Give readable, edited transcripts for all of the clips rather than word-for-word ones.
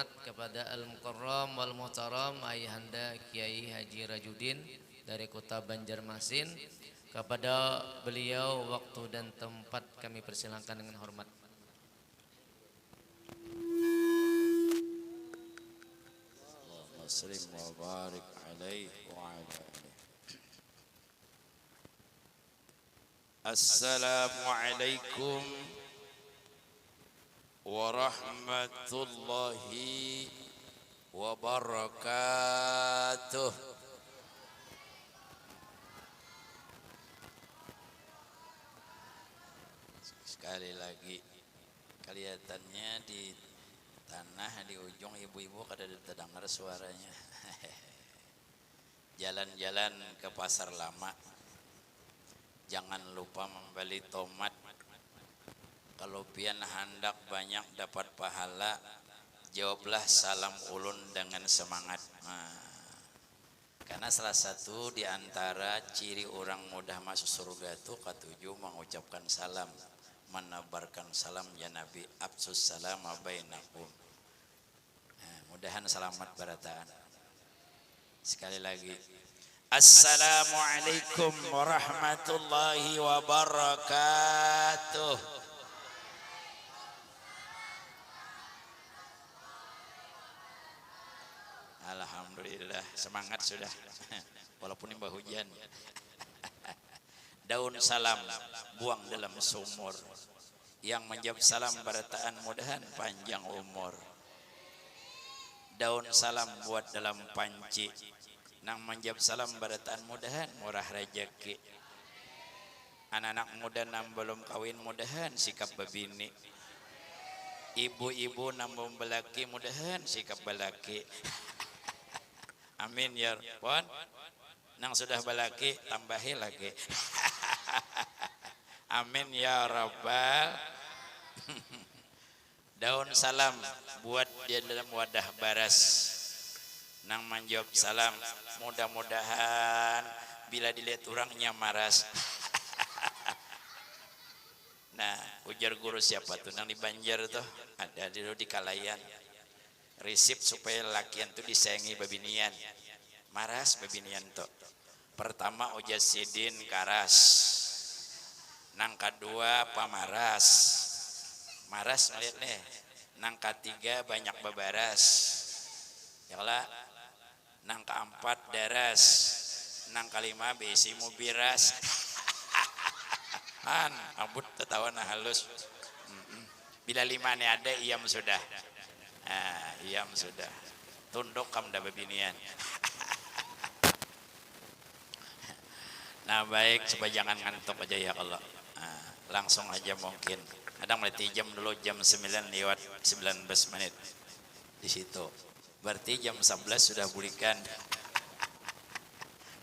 Kepada Al-Mukarram wal Muhtaram Ayahanda Kiai Haji Rajudin dari kota Banjarmasin. Kepada beliau waktu dan tempat kami persilahkan dengan hormat. Allahumma sallim wa barik alaihi wa ala alihi. Assalamualaikum warahmatullahi wabarakatuh. Sekali lagi kelihatannya di tanah di ujung ibu-ibu kada terdengar suaranya. Jalan-jalan ke pasar lama, jangan lupa membeli tomat. Kalau pian hendak banyak dapat pahala, jawablah salam ulun dengan semangat. Karena salah satu di antara ciri orang mudah masuk surga itu ketujuh mengucapkan salam, menebarkan salam ya Nabi, absus salam bainakum. Mudahan selamat barataan. Sekali lagi, assalamualaikum warahmatullahi wabarakatuh. Alhamdulillah, semangat sudah. Walaupun imbah hujan. Daun salam buang dalam sumur. Yang menjawab salam barataan mudahan panjang umur. Daun salam buat dalam panci. Nang menjawab salam barataan mudahan murah rezeki. Anak-anak muda nang belum kawin mudahan sikap babini. Ibu-ibu nang belum belaki mudahan sikap balaki. Amin ya Rabbal. Nang sudah balaki tambahi lagi. Amin ya Rabbal. Daun salam buat dia dalam wadah baras. Nang menjawab salam mudah-mudahan bila dilihat orangnya maras. Nah, ujar guru siapa tuh nang di Banjar tuh? Ada di Kalayan. Risip supaya lakian tuh disayangi babinian. Maras babinian tuh. Pertama ujar sidin karas. Nang kedua pamaras. Maras melihat nih. Nang ketiga banyak babaras. Yalah. Nang keempat daras. Nang kelima besi mubiras. Abut tertawa nah halus. Bila lima nih ada iam sudah. Iam sudah. Tunduk kamu dah babinian. Nah baik, supaya jangan ngantuk aja ya Allah. Langsung aja mungkin. Kadang berarti jam dulu jam 9 lewat 19 menit di situ. Berarti jam 11 sudah bulikan.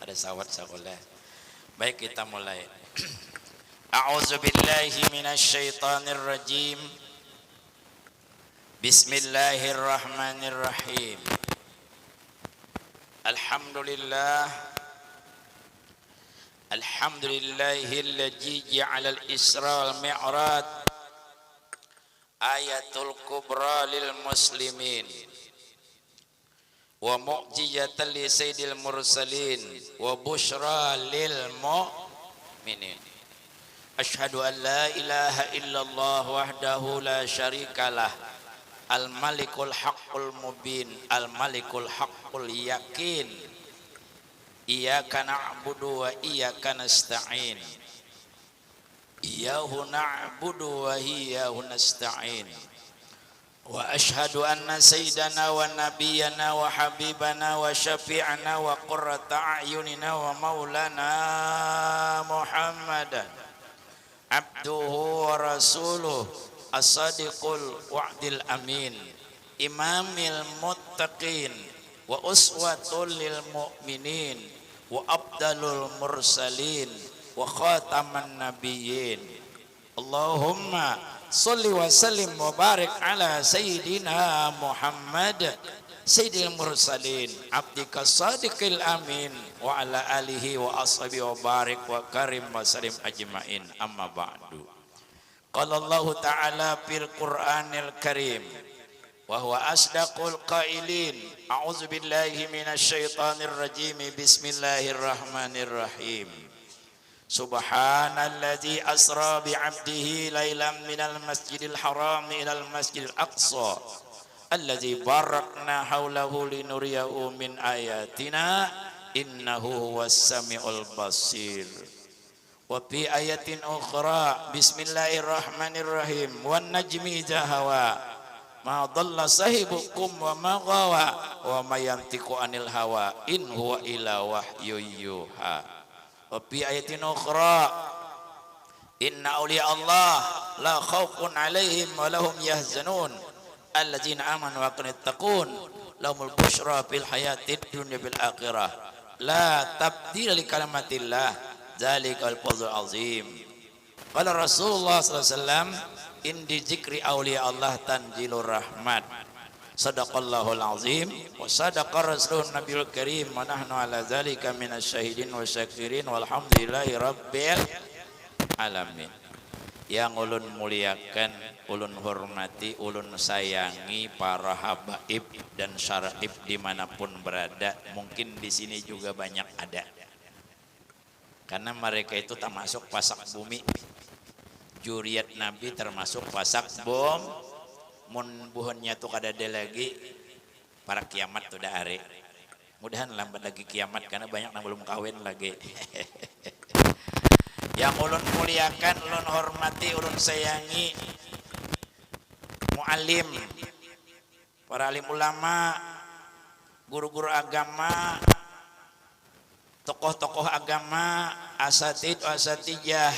Ada sawat sekolah. Baik kita mulai. A'udzubillahi minasyaitonir rajim. Bismillahirrahmanirrahim. Alhamdulillah. Alhamdulillahilladzi ja'ala al-Isra wal Mi'raj ayatul kubra lil muslimin wa mu'jizatan li sayyidil mursalin wa busyra lil mu'minin. Asyhadu an la ilaha illallah wahdahu la syarikalah al-malikul haqqul mubin al-malikul haqqul yakin. Iyyaka na'budu wa iyyaka nasta'in. Iyyahu na'budu wa iyyahu nasta'in. Wa asyhadu anna sayyidana wa nabiyyana wa habibana wa syafi'ana wa qurrata a'yunina wa maulana Muhammadan abduhu wa rasuluh as-sadiqul wa'dil amin imamil muttaqin wa uswatul lil mu'minin wa abdalul mursalin wa khataman nabiyyin. Allahumma sholli wa sallim wa barik ala sayyidina Muhammad sayyidil mursalin abdika sadiqil amin wa ala alihi wa ashabi wa barik wa karim wa salim ajmain. Amma ba'du. Qala Allah ta'ala fil Qur'anil Karim wa huwa asdaqul qailin. A'udzu billahi minasy syaithanir rajim. Bismillahirrahmanirrahim. Subhanalladzi asra bi 'abdihi lailan minal masjidil haram ilal masjidil aqsa alladzi barakna haulahu linuriyahu min ayatina innahu huwas samiul basir. Wa fi ayatin ukhra bismillahirrahmanirrahim wan najmi idza hawa ma dhalla sahibukum wa ma ghawa wa ma yantiqu anil hawa in huwa illa wahyu yuha. Wa fi ayatin ukhra inna awliya Allah la khaufun alaihim wa lahum yahzanun alladzina amanu wa kanu yattaqun lahumul busyra fil hayatid dunya bil akhirah la tabdila li kalimatillah dzalikal fawzul azim. Qala Rasulullah sallallahu alaihi wasallam indi dzikri auliya Allah tanzilur rahmat. Sadaqallahul azim wa sadaqa rasulun nabiyul karim wa nahnu ala dzalika minasyahidin wa syakirin walhamdulillahi rabbil alamin. Yang ulun muliakan, ulun hormati, ulun sayangi para habaib dan syaraib dimanapun berada. Mungkin di sini juga banyak ada. Karena mereka itu termasuk pasak bumi. Juriat Nabi termasuk pasak bom. Mun buhunnya tuh kada ada lagi. Para kiamat tuh dah hari. Mudahan lambat lagi kiamat karena banyak yang belum kawin lagi. Yang ulun muliakan, ulun hormati, ulun sayangi, mu'alim, para alim ulama, guru-guru agama, tokoh-tokoh agama, asatid, asatijah.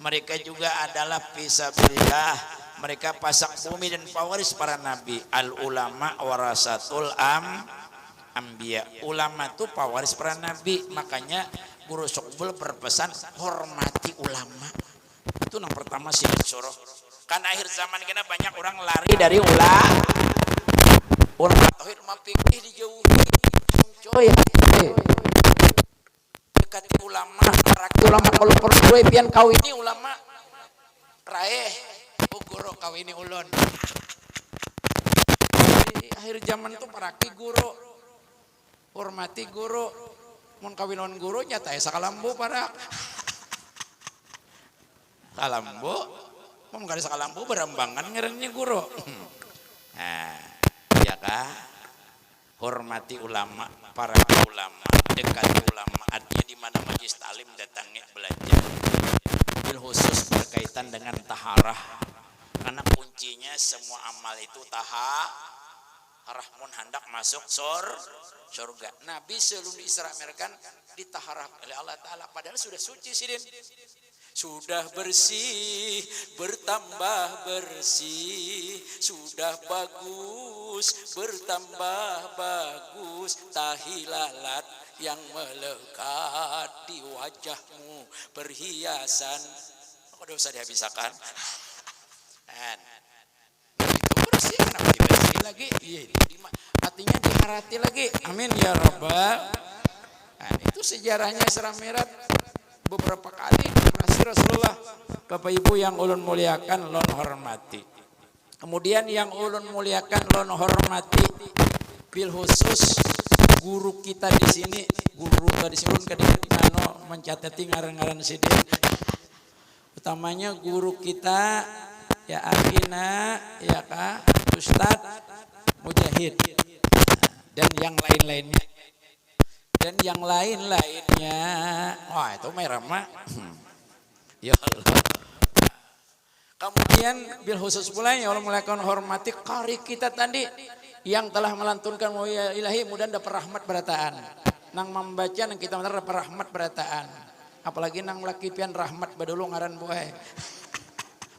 Mereka juga adalah fisabilillah. Mereka pasak bumi dan pewaris para nabi. Al ulama warasatul ambiya. Ulama itu pewaris para nabi. Makanya Guru Sokbul berpesan hormati ulama. Itu yang pertama sih disuruh. Karena akhir zaman kita banyak orang lari dari ulama. Ulama tauhid mah fikih dijauhi. Coy. Dekat ulama, ulama kalau perlu pian kawini ulama. Raeh guru kawini ulun. Di akhir zaman tuh paraki guru. Hormati guru. Mun kawinon guru nyata ya sakalambu para kalambu mun kada sakalambu berambangan ngerennya guru. Nah ya kah hormati ulama, para ulama, dekati ulama, artinya di mana majelis talim datangnya belajar bil khusus berkaitan dengan taharah karena kuncinya semua amal itu taharah mun hendak masuk surga. Nabi sebelum diisra mi'raj ditaharah oleh Allah Ta'ala padahal sudah suci sidin. Sudah bersih, bertambah bersih, sudah bagus, bertambah bagus, tahilalat yang melekat di wajahmu, perhiasan. Udah usah dihabiskan. Itu bersih, kenapa dibersih lagi? Iya, artinya diharati lagi. Amin ya Rabbal. Nah, itu sejarahnya Isra Mi'raj beberapa kali masih Rasulullah. Bapak Ibu yang ulun muliakan, ulun hormati. Kemudian yang ulun muliakan, ulun hormati, bil khusus guru kita di sini, guru tadi ulun kadang mencatati ngaran-ngaran sidin. Utamanya guru kita ya Akhina, ya Kak Ustadz Mujahid dan yang lain-lainnya. Dan yang lain-lainnya, wah itu merah mak. Ya Allah. Kemudian bil khusus pula yang Allah melakukan hormati qari kita tadi yang telah melantunkan wa ya ilahi mudah dapat rahmat berataan. Nang membaca nang kita dapat rahmat berataan. Apalagi nang laki pian rahmat badulu ngaran boy.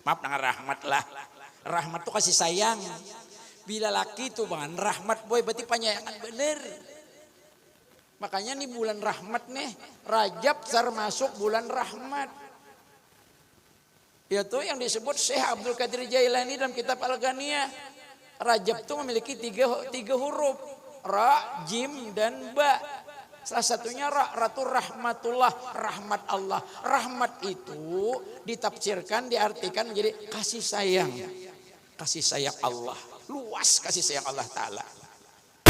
Maaf nang rahmat lah. Rahmat tuh kasih sayang. Bila laki tuh bang rahmat boy berarti penyayangan bener. Makanya nih bulan rahmat nih, Rajab termasuk bulan rahmat. Itu yang disebut Syekh Abdul Qadir Jailani dalam kitab Al-Ghaniyah. Rajab itu memiliki tiga huruf, Ra, Jim, dan Ba. Salah satunya Ra, Ratu Rahmatullah, rahmat Allah. Rahmat itu ditafsirkan, diartikan menjadi kasih sayang. Kasih sayang Allah. luas kasih sayang Allah Ta'ala,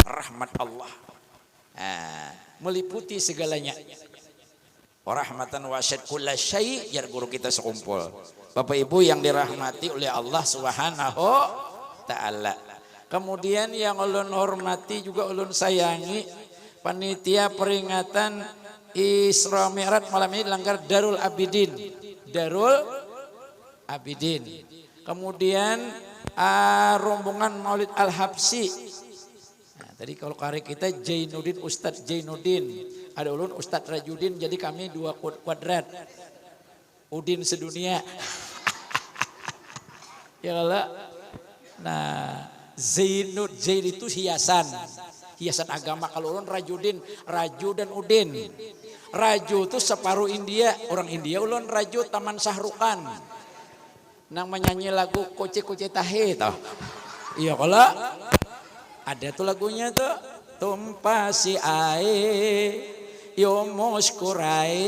rahmat Allah meliputi segalanya. Rahmatan wasi'at kulla syai', jar guru kita sekumpul. Bapak Ibu yang dirahmati oleh Allah Subhanahu Ta'ala. Kemudian yang ulun hormati juga ulun sayangi, panitia peringatan Isra Mi'raj malam ini langgar Darul Abidin. Darul Abidin. Kemudian rombongan Maulid Al-Habsi. Nah, tadi kalau karek kita Jainuddin, Ustadz Jainuddin. Ada ulun Ustadz Rajudin, jadi kami dua kuadrat. Udin sedunia. Ya Allah. Nah, Zain itu hiasan agama. Kalau ulun Rajudin, Raju dan Udin. Raju itu separuh India, orang India. Ulun Raju Taman Sahrukan. Nang menyanyi lagu Koce-Koce Tahe tau. Iya kalau ada tuh lagunya tuh. Tumpasi ae yo muskurai,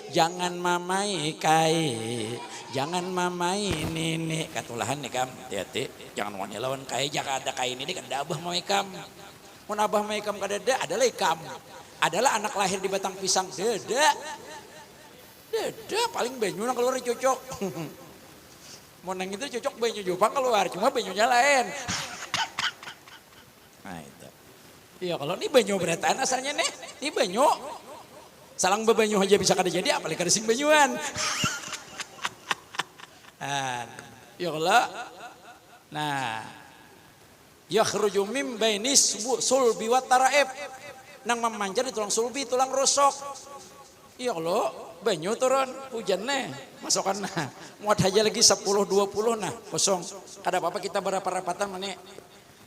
jangan mamai kai, jangan mamai nini. Katulahan nih kam, hati-hati, jangan mau lawan kai, jangan ada kai ini kan abah mau ikam. Mun abah mau ikam kadada adalah ikam. Adalah anak lahir di batang pisang, deda paling banyu nang keluar cocok. Mau nang itu cocok banyu Jepang keluar, cuma banyunya lain. Nah itu. Iya kalau ini banyu berataan asalnya nih, ini banyu. Salang bebanyu aja bisa kada jadi, apalagi kada sing banyuan. Ya kalau, nah, yakhruju mim bainis sulbi wa taraib. Nang memanjat di tulang sulbi, tulang rusuk. Iya kalau banyu turun, hujan nih, masukkan nah. Muat aja lagi 10-20 nah, kosong. Kada apa-apa kita berapa-rapatan mana.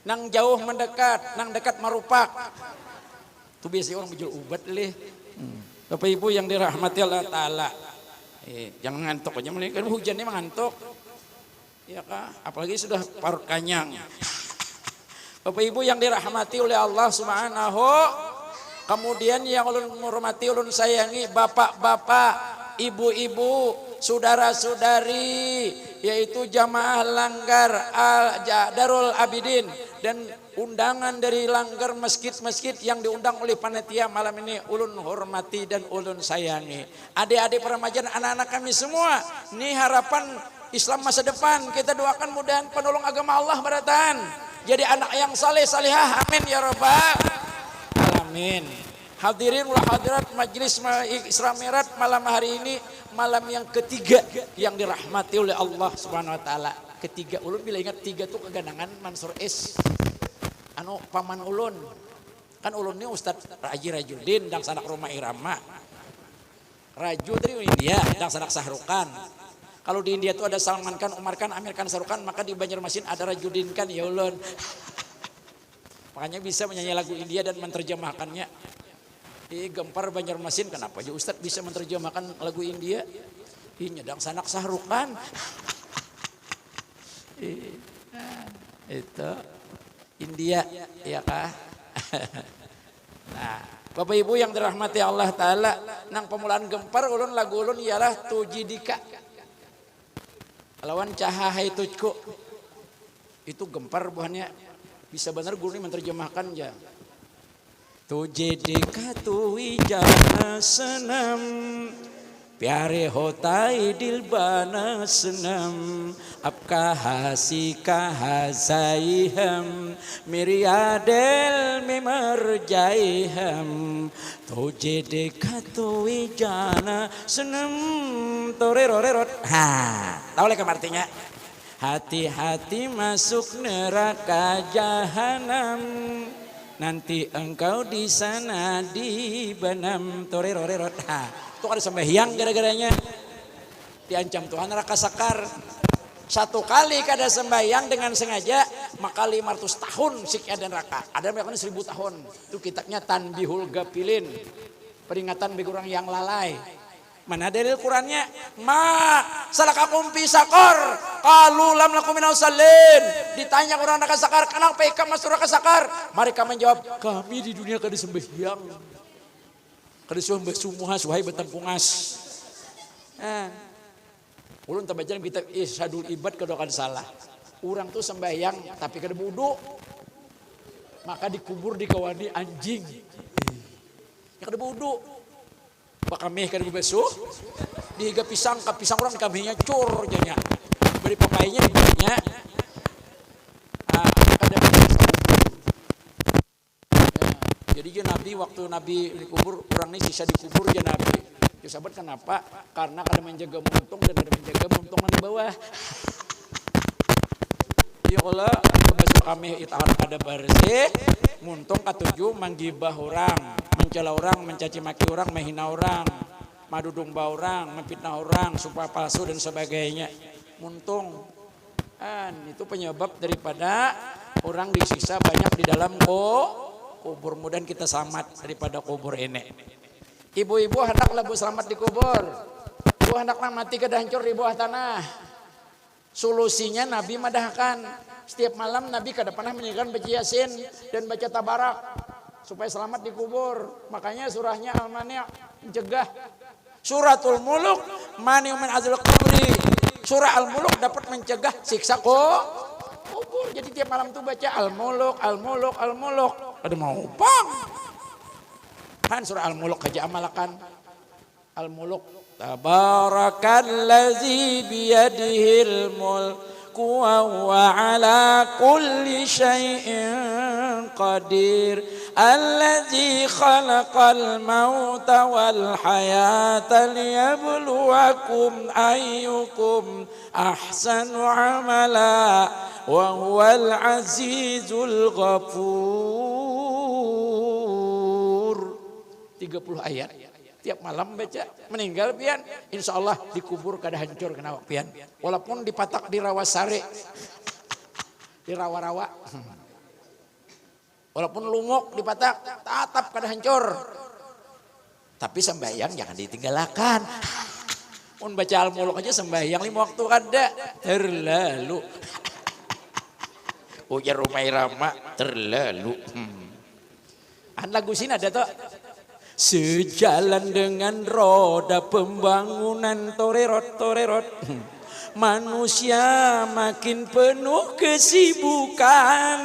Nang jauh mendekat, nang dekat marupak. Itu biasanya orang berjual ubat leh. Bapak Ibu yang dirahmati Allah Ta'ala. Jangan ngantuk aja, kan hujannya mengantuk. Ya kah? Apalagi sudah parut kanyang. Bapak Ibu yang dirahmati oleh Allah Subhanahu. Kemudian yang ulun menghormati, ulun sayangi, bapak-bapak, ibu-ibu, saudara-saudari, yaitu jamaah langgar Darul Abidin dan undangan dari langgar masjid-masjid yang diundang oleh panitia malam ini, ulun hormati dan ulun sayangi. Adik-adik remaja, anak-anak kami semua, ini harapan Islam masa depan. Kita doakan mudahan penolong agama Allah beratan. Jadi anak yang saleh salihah, amin ya rabbal alamin. Hadirin wal hadirat majelis Isra Mi'raj malam hari ini, malam yang ketiga yang dirahmati oleh Allah Subhanahu wa taala. Ketiga, ulun bila ingat tiga tuh keganangan Mansur S. Anu paman ulun. Kan ulun ini Ustadz Raji Rajudin dan sanak rumah Irama. Raju dari India dan sanak Sahrukan. Kalau di India tuh ada Salman Khan, Umar Khan, Amir Khan, Sahrukan, maka di Banjarmasin ada Rajudin kan ya ulun. Makanya bisa menyanyi lagu India dan menerjemahkannya. Gempar Banjarmasin, kenapa aja Ustadz bisa menerjemahkan lagu India? Ini nyedang sanak Sahrukan. Itu India ya kah? Nah, Bapak Ibu yang dirahmati Allah Ta'ala, nang pemulaan gempar ulun lagu ulun ialah Tujidika lawan Cahahai Tujku. Itu gempar buahnya, bisa benar guru ini menerjemahkan ya. Tujidika tuwijana senam, प्यारे होताई दिल बना सनम अब कहाँ सी कहाँ जाई हम मेरी यादें में मर जाए हम तुझे देखा तो ही जाना सनम तोरे रोरे rot. Tahu lek artinya? Hati-hati masuk neraka jahanam, nanti engkau di sana dibenam tore rore rot. Itu ada sembahyang gara-garanya diancam Tuhan neraka sakar. Satu kali kada sembahyang dengan sengaja maka 500 tahun siksa dan neraka. Ada yang 1000 tahun. Itu kitabnya Tanbihul Gafilin, peringatan bagi orang yang lalai. Mana dalil Qurannya? Ma salakakum fi sakar qalu lam lakum minal salin. Ditanya orang neraka sakar, kenapa kamu masuk neraka sakar? Mereka menjawab, kami di dunia kada sembahyang, kada sumbuh suhai betampungas. Ulun tabajan kitab Irsyadul Ibad kedokan salah. Orang tuh sembahyang tapi kada wudu. Maka dikubur di kawani anjing. Ya kada wudu. Bakameh kada besuh. Dihiga pisang, ka pisang orang kamehnya cur janya. Beri papainya diberinya. Kada bisa kubur. Jadi ya, Nabi waktu Nabi dikubur, orang ini sisa dikubur ya Nabi. Ya sahabat kenapa? Karena kada menjaga muntung dan kada menjaga muntung di bawah. Ya Allah, kebasuh kami itahan kada bersih, muntung katujuh menggibah orang, mencela orang, mencaci maki orang, menghina orang, madudungba orang, memfitnah orang, sumpah palsu dan sebagainya. Muntung. Itu penyebab daripada orang disiksa banyak di dalam kubur. Mudah kita selamat daripada kubur ini. Ibu-ibu hendaklah selamat di kubur. Ibu hendaklah mati kada hancur di bawah tanah. Solusinya Nabi madahkan setiap malam Nabi kada pernah menyanyikan baca Yasin dan baca Tabarak supaya selamat di kubur. Makanya surahnya Al-Mani' mencegah. Suratul Muluk Mani'u min azab kubri. Surah Al-Muluk dapat mencegah siksa kubur. Jadi tiap malam tuh baca Al-Muluk, Al-Muluk, Al-Muluk. Ada mau bang. Kan surah Al-Muluk aja amalakan. Al-Muluk. Tabarakallazi biyadihil mulku wa huwa ala kulli syai'in qadir. Allazi khalaqal mauta wal hayata liyabluwakum ayyukum ahsanu amala wa huwal azizul ghafur. 30 ayat. Tiap malam baca, meninggal pian, insya Allah dikubur kada hancur kena pian. Walaupun dipatak di Rawasari, di rawa-rawa. Walaupun lumuk dipatak, tatap kada hancur. Tapi sembahyang jangan ditinggalkan. Pun baca Al-Muluk aja sembahyang 5 waktu kada terlalu. Ujar Rumai Rama terlalu. Lagu sini ada tuh. Sejalan dengan roda pembangunan torerot. Manusia makin penuh kesibukan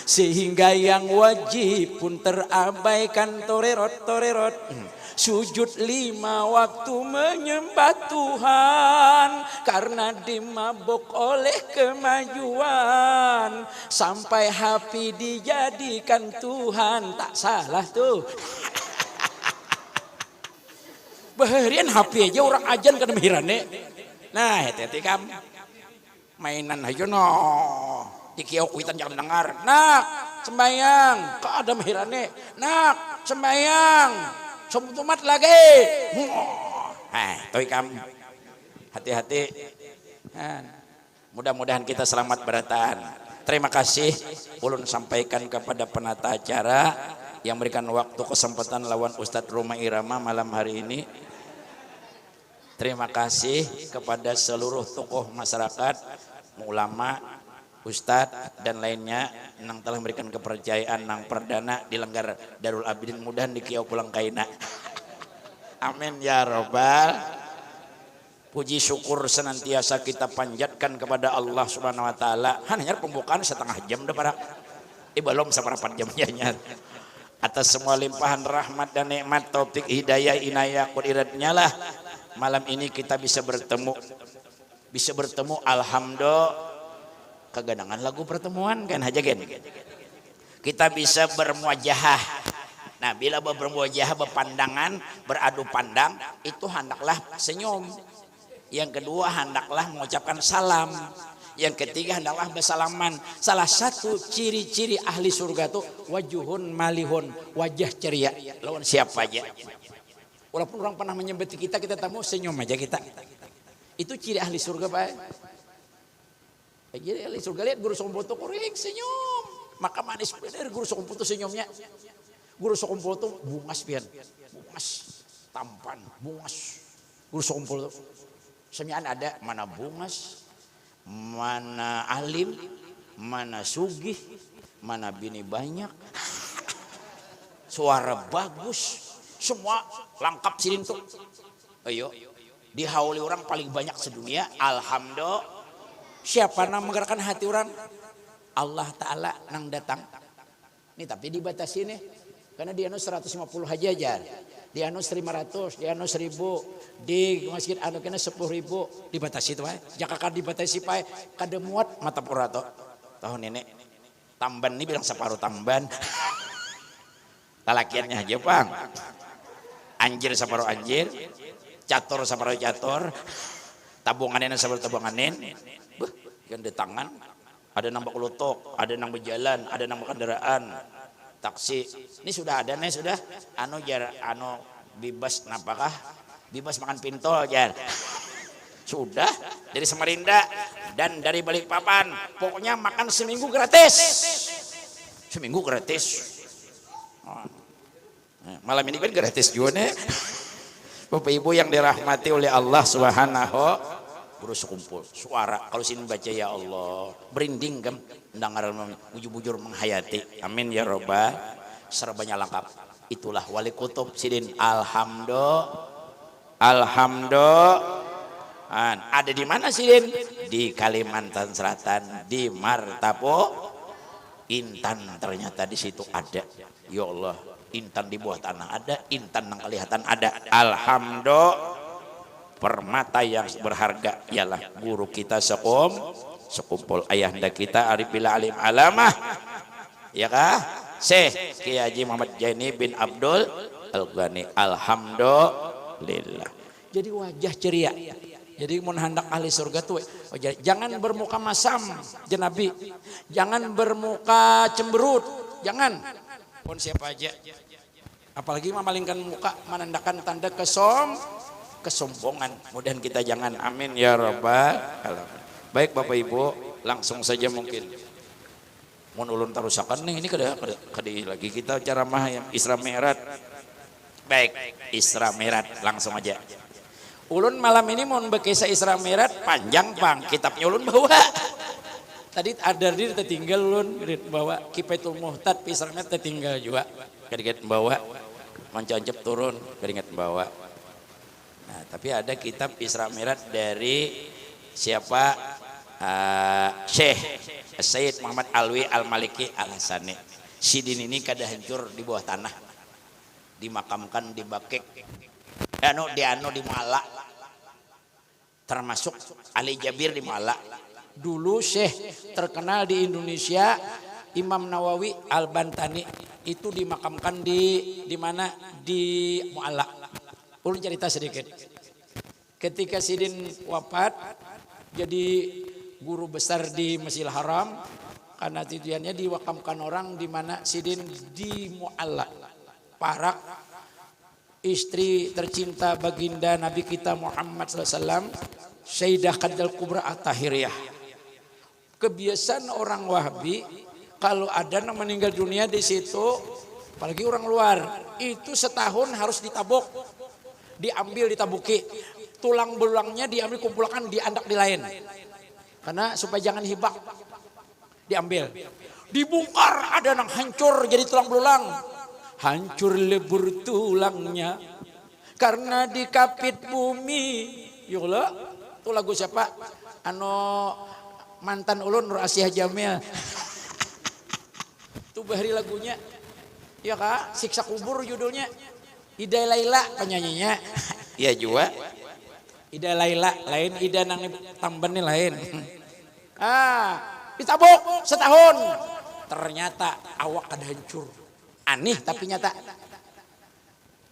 sehingga yang wajib pun terabaikan torerot. Sujud 5 waktu menyembah Tuhan karena dimabuk oleh kemajuan sampai HP dijadikan Tuhan. Tak salah tuh. Baharian HP aja orang ajan kada mehirane. Nah, hati-hati kam. Mainan aja no. Dikiau kuitan jangan dengar. Nak, sembayang. Kok ada mehirane? Nak, sembayang. Sumtumat lagi. Toy kam. Hati-hati. Mudah-mudahan kita selamat beratan. Terima kasih ulun sampaikan kepada penata acara yang memberikan waktu kesempatan lawan Ustadz Rumai Irama malam hari ini. Terima kasih kepada seluruh tokoh masyarakat, ulama, Ustadz dan lainnya yang telah memberikan kepercayaan nang perdana di Lenggar Darul Abidin, mudahan dikiau pulang kaina. Amin ya robbal. Puji syukur senantiasa kita panjatkan kepada Allah Subhanahu wa taala. Hanya pembukaan setengah jam dah para. Belum seperempat jam nyanyar. Atas semua limpahan rahmat dan nikmat, taufik, hidayah, inayah, kudiratnya lah malam ini kita bisa bertemu alhamdulillah. Kegadangan lagu pertemuan kan aja gen. Kita bisa bermuajahah. Nah, bila bermuajahah, berpandangan, beradu pandang, itu hendaklah senyum. Yang kedua hendaklah mengucapkan salam. Yang ketiga hendaklah bersalaman. Salah satu ciri-ciri ahli surga itu wajuhun malihun, wajah ceria. Lawan siapa aja. Walaupun orang pernah menyebeti kita tamu senyum aja kita. Itu ciri ahli surga, Pak. Jadi ahli surga lihat guru sokompoto kuring senyum. Maka manis bener guru sokompoto senyumnya. Guru sokompoto bungas pian. Bungas, tampan, bungas. Guru sokompoto. Semian ada mana bungas, mana alim, mana sugih, mana bini banyak, suara bagus, semua lengkap silin tuh. Ayo, dihauli orang paling banyak sedunia, alhamdulillah. Siapa yang menggerakkan hati orang? Allah Ta'ala nang datang. Ini tapi dibatasi nih. Karena di anu 150 haji aja. Di anu 500, di anu 1000, di masjid anu kena 10.000 dibatasi tuh. Jaka kan dibatasi pae kada muat mata purato. Tahun ini tamban ini bilang separuh tamban. Lalakiannya aja bang. Anjir separuh anjir, catur separuh catur, tabunganin separuh tabunganin. Yang di tangan ada nambah kelutuk, ada nang berjalan, ada nang kendaraan, taksi. Ini sudah ada nih sudah. Anu jar, anu bebas napakah? Bebas makan pintol jar. Sudah dari Samarinda dan dari Balikpapan. Pokoknya makan seminggu gratis. Seminggu gratis. Malam ini kan gratis juga nih. Bapak Ibu yang dirahmati oleh Allah Subhanahu buru sekumpul suara kalau sini baca ya Allah berinding kan mendengar bujur-bujur menghayati amin ya robbal serbanya lengkap. Itulah wali kutub sidin alhamdulillah ada di mana sidin? Di Kalimantan Selatan, di Martapo Intan. Ternyata di situ ada ya Allah, intan di bawah tanah ada, intan yang kelihatan ada. Alhamdulillah, permata yang berharga ialah guru kita sekumpul ayahanda kita Arifillah Alim Alamah, ya kah? Syekh Kiai Haji Muhammad Jaini bin Abdul Al-Ghani. Alhamdulillah. Jadi wajah ceria. Jadi mun hendak ahli surga tuh wajah. Jangan bermuka masam, Nabi. Jangan bermuka cemberut, jangan. Pun siapa aja. Apalagi memalingkan muka menandakan tanda kesombongan. Mudahan kita jangan, amin ya rabbal alamin. Baik Bapak Ibu, langsung saja mungkin mun ulun tarusakan nih ini kada lagi kita ceramah yang Isra Mi'raj. Baik, Isra Mi'raj langsung aja. Ulun malam ini mau berkisah Isra Mi'raj panjang bang, kitabnya ulun bawa. Tadi ada di tertinggal ulun bawa Kifayatul Muhtad Isra Mi'raj tertinggal juga. Kadang bawa mencancep turun, kadang bawa. Nah, tapi ada kitab Isra Mi'raj dari siapa? Syekh Sayyid Muhammad Alwi Al-Maliki Al-Hasani. Sidin ini kada hancur di bawah tanah. Dimakamkan di Bakek. Di Mualla. Termasuk Ali Jabir di Mualla. Dulu Syekh terkenal di Indonesia Imam Nawawi Al-Bantani itu dimakamkan di mana? Di Mualla. Ulun cerita sedikit. Ketika Sidin wafat jadi guru besar di Masjidil Haram, karena tujuannya diwakamkan orang di mana Sidin di Mualla. Parak istri tercinta baginda Nabi kita Muhammad SAW, Sayyidah Khadijatul Kubra At-Tahiriyah. Kebiasaan orang Wahabi kalau ada yang meninggal dunia di situ, apalagi orang luar, itu setahun harus ditabuk, diambil ditabuki, tulang belulangnya diambil kumpulkan diandak di lain, karena supaya jangan hibak, diambil, dibongkar ada yang hancur jadi tulang belulang, hancur lebur tulangnya karena dikapit bumi. Yolah, itu lagu siapa? Mantan ulun Nur Asyah Jamil. Itu bahari lagunya. Ya kak, Siksa Kubur judulnya. Ida Laila penyanyinya. Iya juga. Ida Laila lain, Ida nang tamban nih lain. Ditabuk setahun. Ternyata awak kada hancur. Aneh tapi nyata.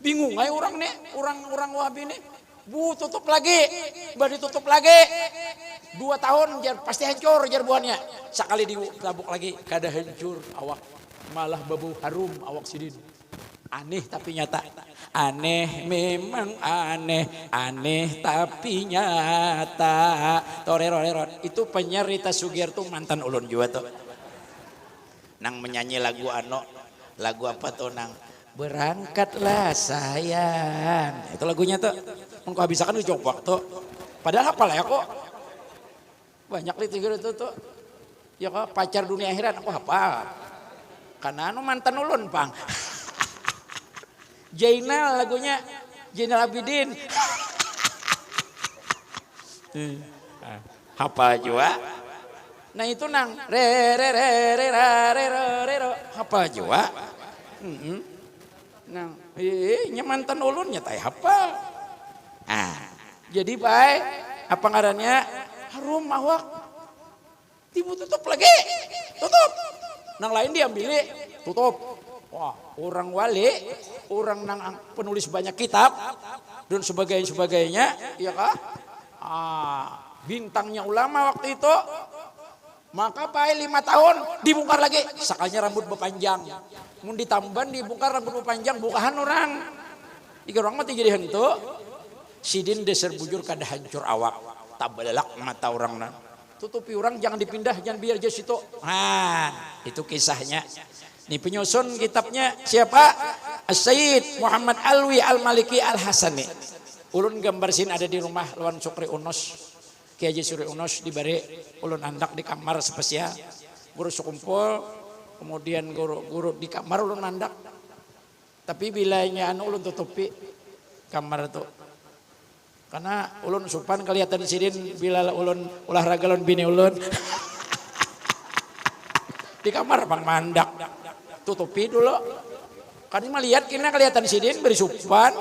Bingung aja orang nih, orang Wahabi nih. Tutup lagi, baru ditutup lagi. 2 tahun jar pasti hancur jar buahnya. Sekali ditabuk lagi kada hancur awak, malah bau harum awak Sidin. Aneh tapi nyata. Aneh memang aneh tapi nyata. Torero itu penyair Rita Sugiarto mantan ulun juga tuh. Nang menyanyi lagu lagu apa tuh nang? Berangkatlah sayang. Itu lagunya tuh. Engkau habisakan di jawab waktu. Padahal apa lah ya kok. Banyak itu tuh. Ya kok pacar dunia akhirat aku hafal. Karena mantan ulun pang. Jainal lagunya. Jainal Abidin. Hafal juga. Nah itu nang re re re re ra re ro re ro apa jua. Nang nya mantan ulun nya teh hafal. Jadi baik apa ngarannya harum awak. Tibu tutup lagi. Tutup. Nang lain diambil, tutup. Wah, orang wali, orang nang penulis banyak kitab dan sebagainya, ya kah? Bintangnya ulama waktu itu. Maka pai 5 tahun dibongkar lagi, sakanya rambut berpanjang. Mun ditamban dibongkar rambut berpanjang, bukahan orang. Tiga orang mati jadi hantu. Sidin deser bujur kada hancur awak, tabalak mata orang nan. Tutupi orang, jangan dipindah, jangan biar jadi situ. Itu kisahnya. Ini penyusun kitabnya siapa? Sayyid Muhammad Alwi Al-Maliki Al-Hasani. Ulun gambar sin ada di rumah lawan Sukri Unos. Kiai Haji Suri Unos dibari ulun andak di kamar spesial. Guru sukumpul, kemudian guru di kamar ulun andak. Tapi bilanya ulun tutupi kamar itu. Karena ulun supan kelihatan sidin bila ulun olahraga lawan bini ulun. Di kamar bang mandak. Tutupi dulu. Kan melihat kena kelihatan sidin beri supan.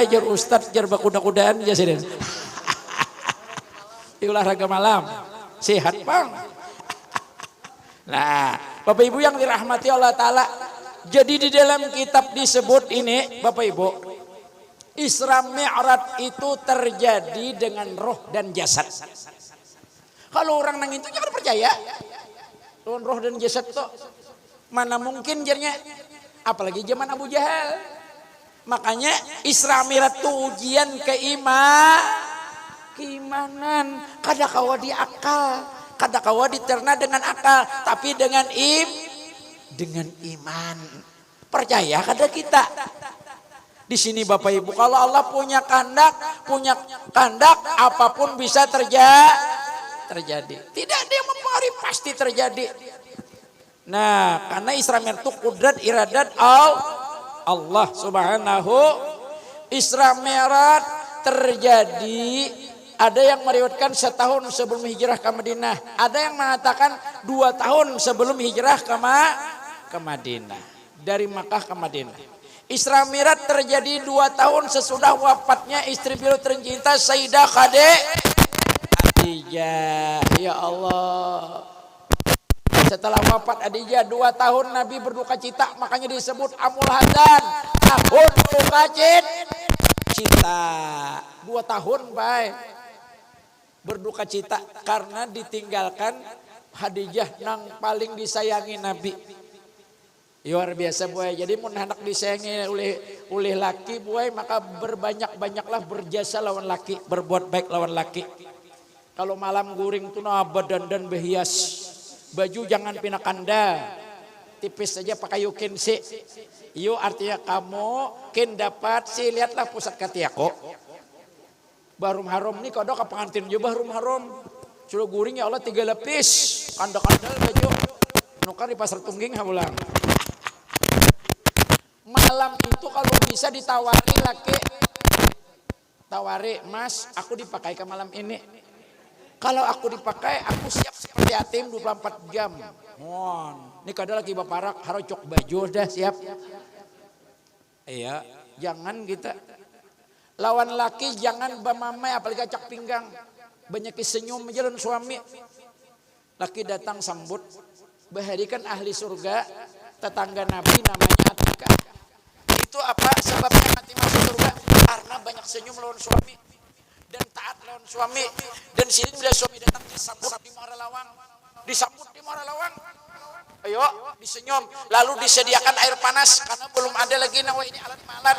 Jar ustad jar bakuda-kudaan ya sidin. Di olahraga malam. Sehat bang. Nah, Bapak Ibu yang dirahmati Allah Ta'ala. Jadi di dalam kitab disebut ini, Bapak Ibu, Isra Mi'raj itu terjadi dengan roh dan jasad. Kalau orang nang itu jangan percaya. Roh dan jasad itu mana mungkin jadinya. Apalagi zaman Abu Jahal. Makanya Isra Mi'raj itu ujian keimanan. Kada kawa di akal, kada kawa diterna dengan akal, tapi dengan iman. Percaya kada kita? Di sini Bapak Ibu, kalau Allah punya kehendak apapun bisa terjadi. Tidak ada yang mempengaruhi, pasti terjadi. Nah, karena Isra Mi'raj itu kudrat iradat Allah Subhanahu. Isra Mi'raj terjadi, ada yang meriwayatkan setahun sebelum hijrah ke Madinah, ada yang mengatakan 2 tahun sebelum hijrah ke Madinah, dari Makkah ke Madinah. Isra Mi'raj terjadi 2 tahun sesudah wafatnya istri beliau tercinta Sayyidah Khadijah. Ya Allah. Setelah wafat Khadijah 2 tahun Nabi berduka cita, makanya disebut Amul Hazan, tahun duka cita. 2 tahun baik berduka cita karena ditinggalkan Khadijah nang paling disayangi Nabi. Luar biasa boy. Jadi mun anak disayangi oleh laki boy, maka berbanyak-banyaklah berjasa lawan laki, berbuat baik lawan laki. Kalau malam guring tuh badan dan berhias, baju jangan pindah kanda, tipis saja pakai yukin si. Yo artinya kamu kin dapat si, lihatlah pusat katiako. Barum haram nih kodok ke pengantin juga barum haram. Suruh guring ya Allah 3 lapis, kanda-kandal baju. Nukar di pasar tungging hamulang. Malam itu kalau bisa ditawari laki, tawari mas aku dipakai ke malam ini. Kalau aku dipakai aku siap seperti yatim 24 jam. Ini kada lagi baparak harocok baju dah siap. Iya, jangan kita lawan laki jangan bamamai apalagi acak pinggang. Banyak senyum jalan suami. Laki datang sambut, baharikan ahli surga, tetangga Nabi namanya Atika. Itu apa sebabnya mati masuk surga? Karena banyak senyum lawan suami dan taat lawan suami. Dan sini bila suami datang disambut di Muara Lawang, disambut di Muara Lawang. Ayo disenyum, lalu disediakan air panas karena belum ada lagi nawa ini alat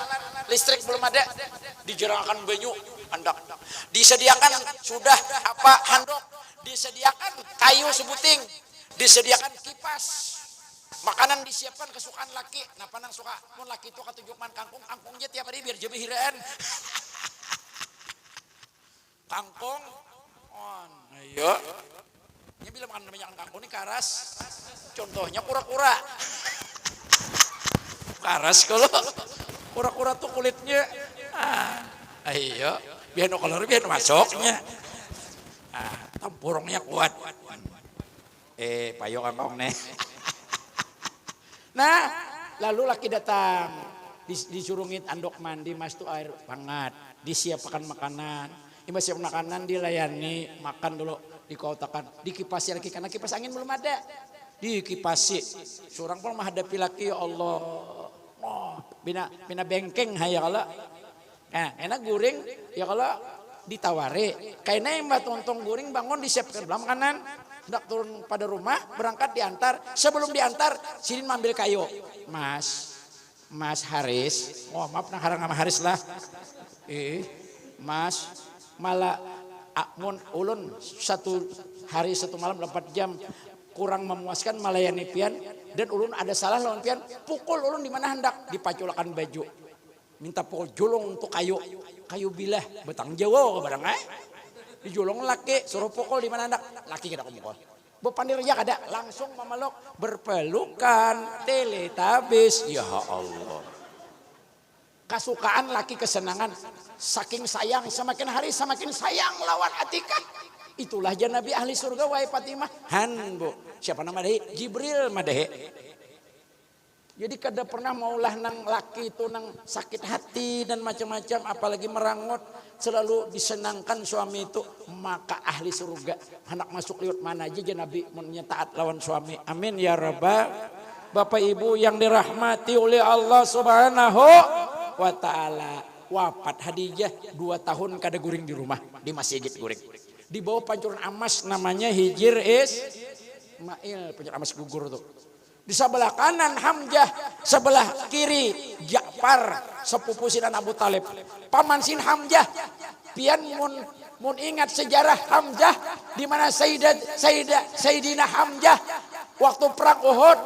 listrik belum ada. Dijerangkan banyu handak. Disediakan sudah apa handuk, disediakan kayu sebuting, disediakan kipas. Makanan disiapkan kesukaan laki. Nah panang suka mun laki itu ketujuan kangkungnya tiap hari biar jadi hiraan. Kangkung on. Ayo. Nya bila makan banyak kangkung ini karas. Contohnya kura-kura. Karas kalau kura-kura tuh kulitnya ayo biar no kolor biar masuknya. Tampurungnya kuat. Payo kangkong nih. Nah, lalu laki datang, disurungin andok mandi, mas tuh air hangat, disiapkan makanan. Imbas siap makanan dilayani, makan dulu, dikotakan, dikipasi lagi karena kipas angin belum ada. Dikipasi, seorang pun menghadapi laki, ya Allah, oh, bina bengkeng hayala. Nah, enak guring, ya kalau ditawari, kayaknya yang mbak tontong guring bangun disiapkan belah makanan. Hendak turun pada rumah, berangkat diantar. Sebelum diantar, Sidin ambil kayu. Mas Haris. Oh maaf, nah harang sama Haris lah. Mas, malah mun ulun satu hari satu malam 4 jam kurang memuaskan melayani pian. Dan ulun ada salah lawan pian. Pukul ulun di mana hendak dipaculakan baju. Minta pukul julung untuk kayu. Kayu bilah, betang Jawa barang dijolong laki, suruh pukul di mana anak, laki kita kumukul. Bepandir ya kada, langsung memeluk, berpelukan, teletabis, ya Allah. Kasukaan laki kesenangan, saking sayang, semakin hari semakin sayang lawan Atika. Itulah aja Nabi ahli surga, wahai Fatimah. Bu, siapa nama dehi? Jibril madehi. Jadi kada pernah maulah nang laki itu nang sakit hati dan macam-macam, apalagi merangut, selalu disenangkan suami itu, maka ahli surga. Anak masuk liwat mana aja Nabi mennya taat lawan suami. Amin ya rabbal. Bapak Ibu yang dirahmati oleh Allah Subhanahu wa taala. Wafat Hadijah 2 tahun kada guring di rumah, di masjid guring. Di bawah pancuran amas namanya Hijir Ismail, pancuran amas gugur tuh. Di sebelah kanan Hamzah, sebelah kiri Ja'far, sepupu Sinan Abu Talib. Paman Sin Hamzah, pian mun ingat sejarah Hamzah, di mana Sayyidina Hamzah waktu perang Uhud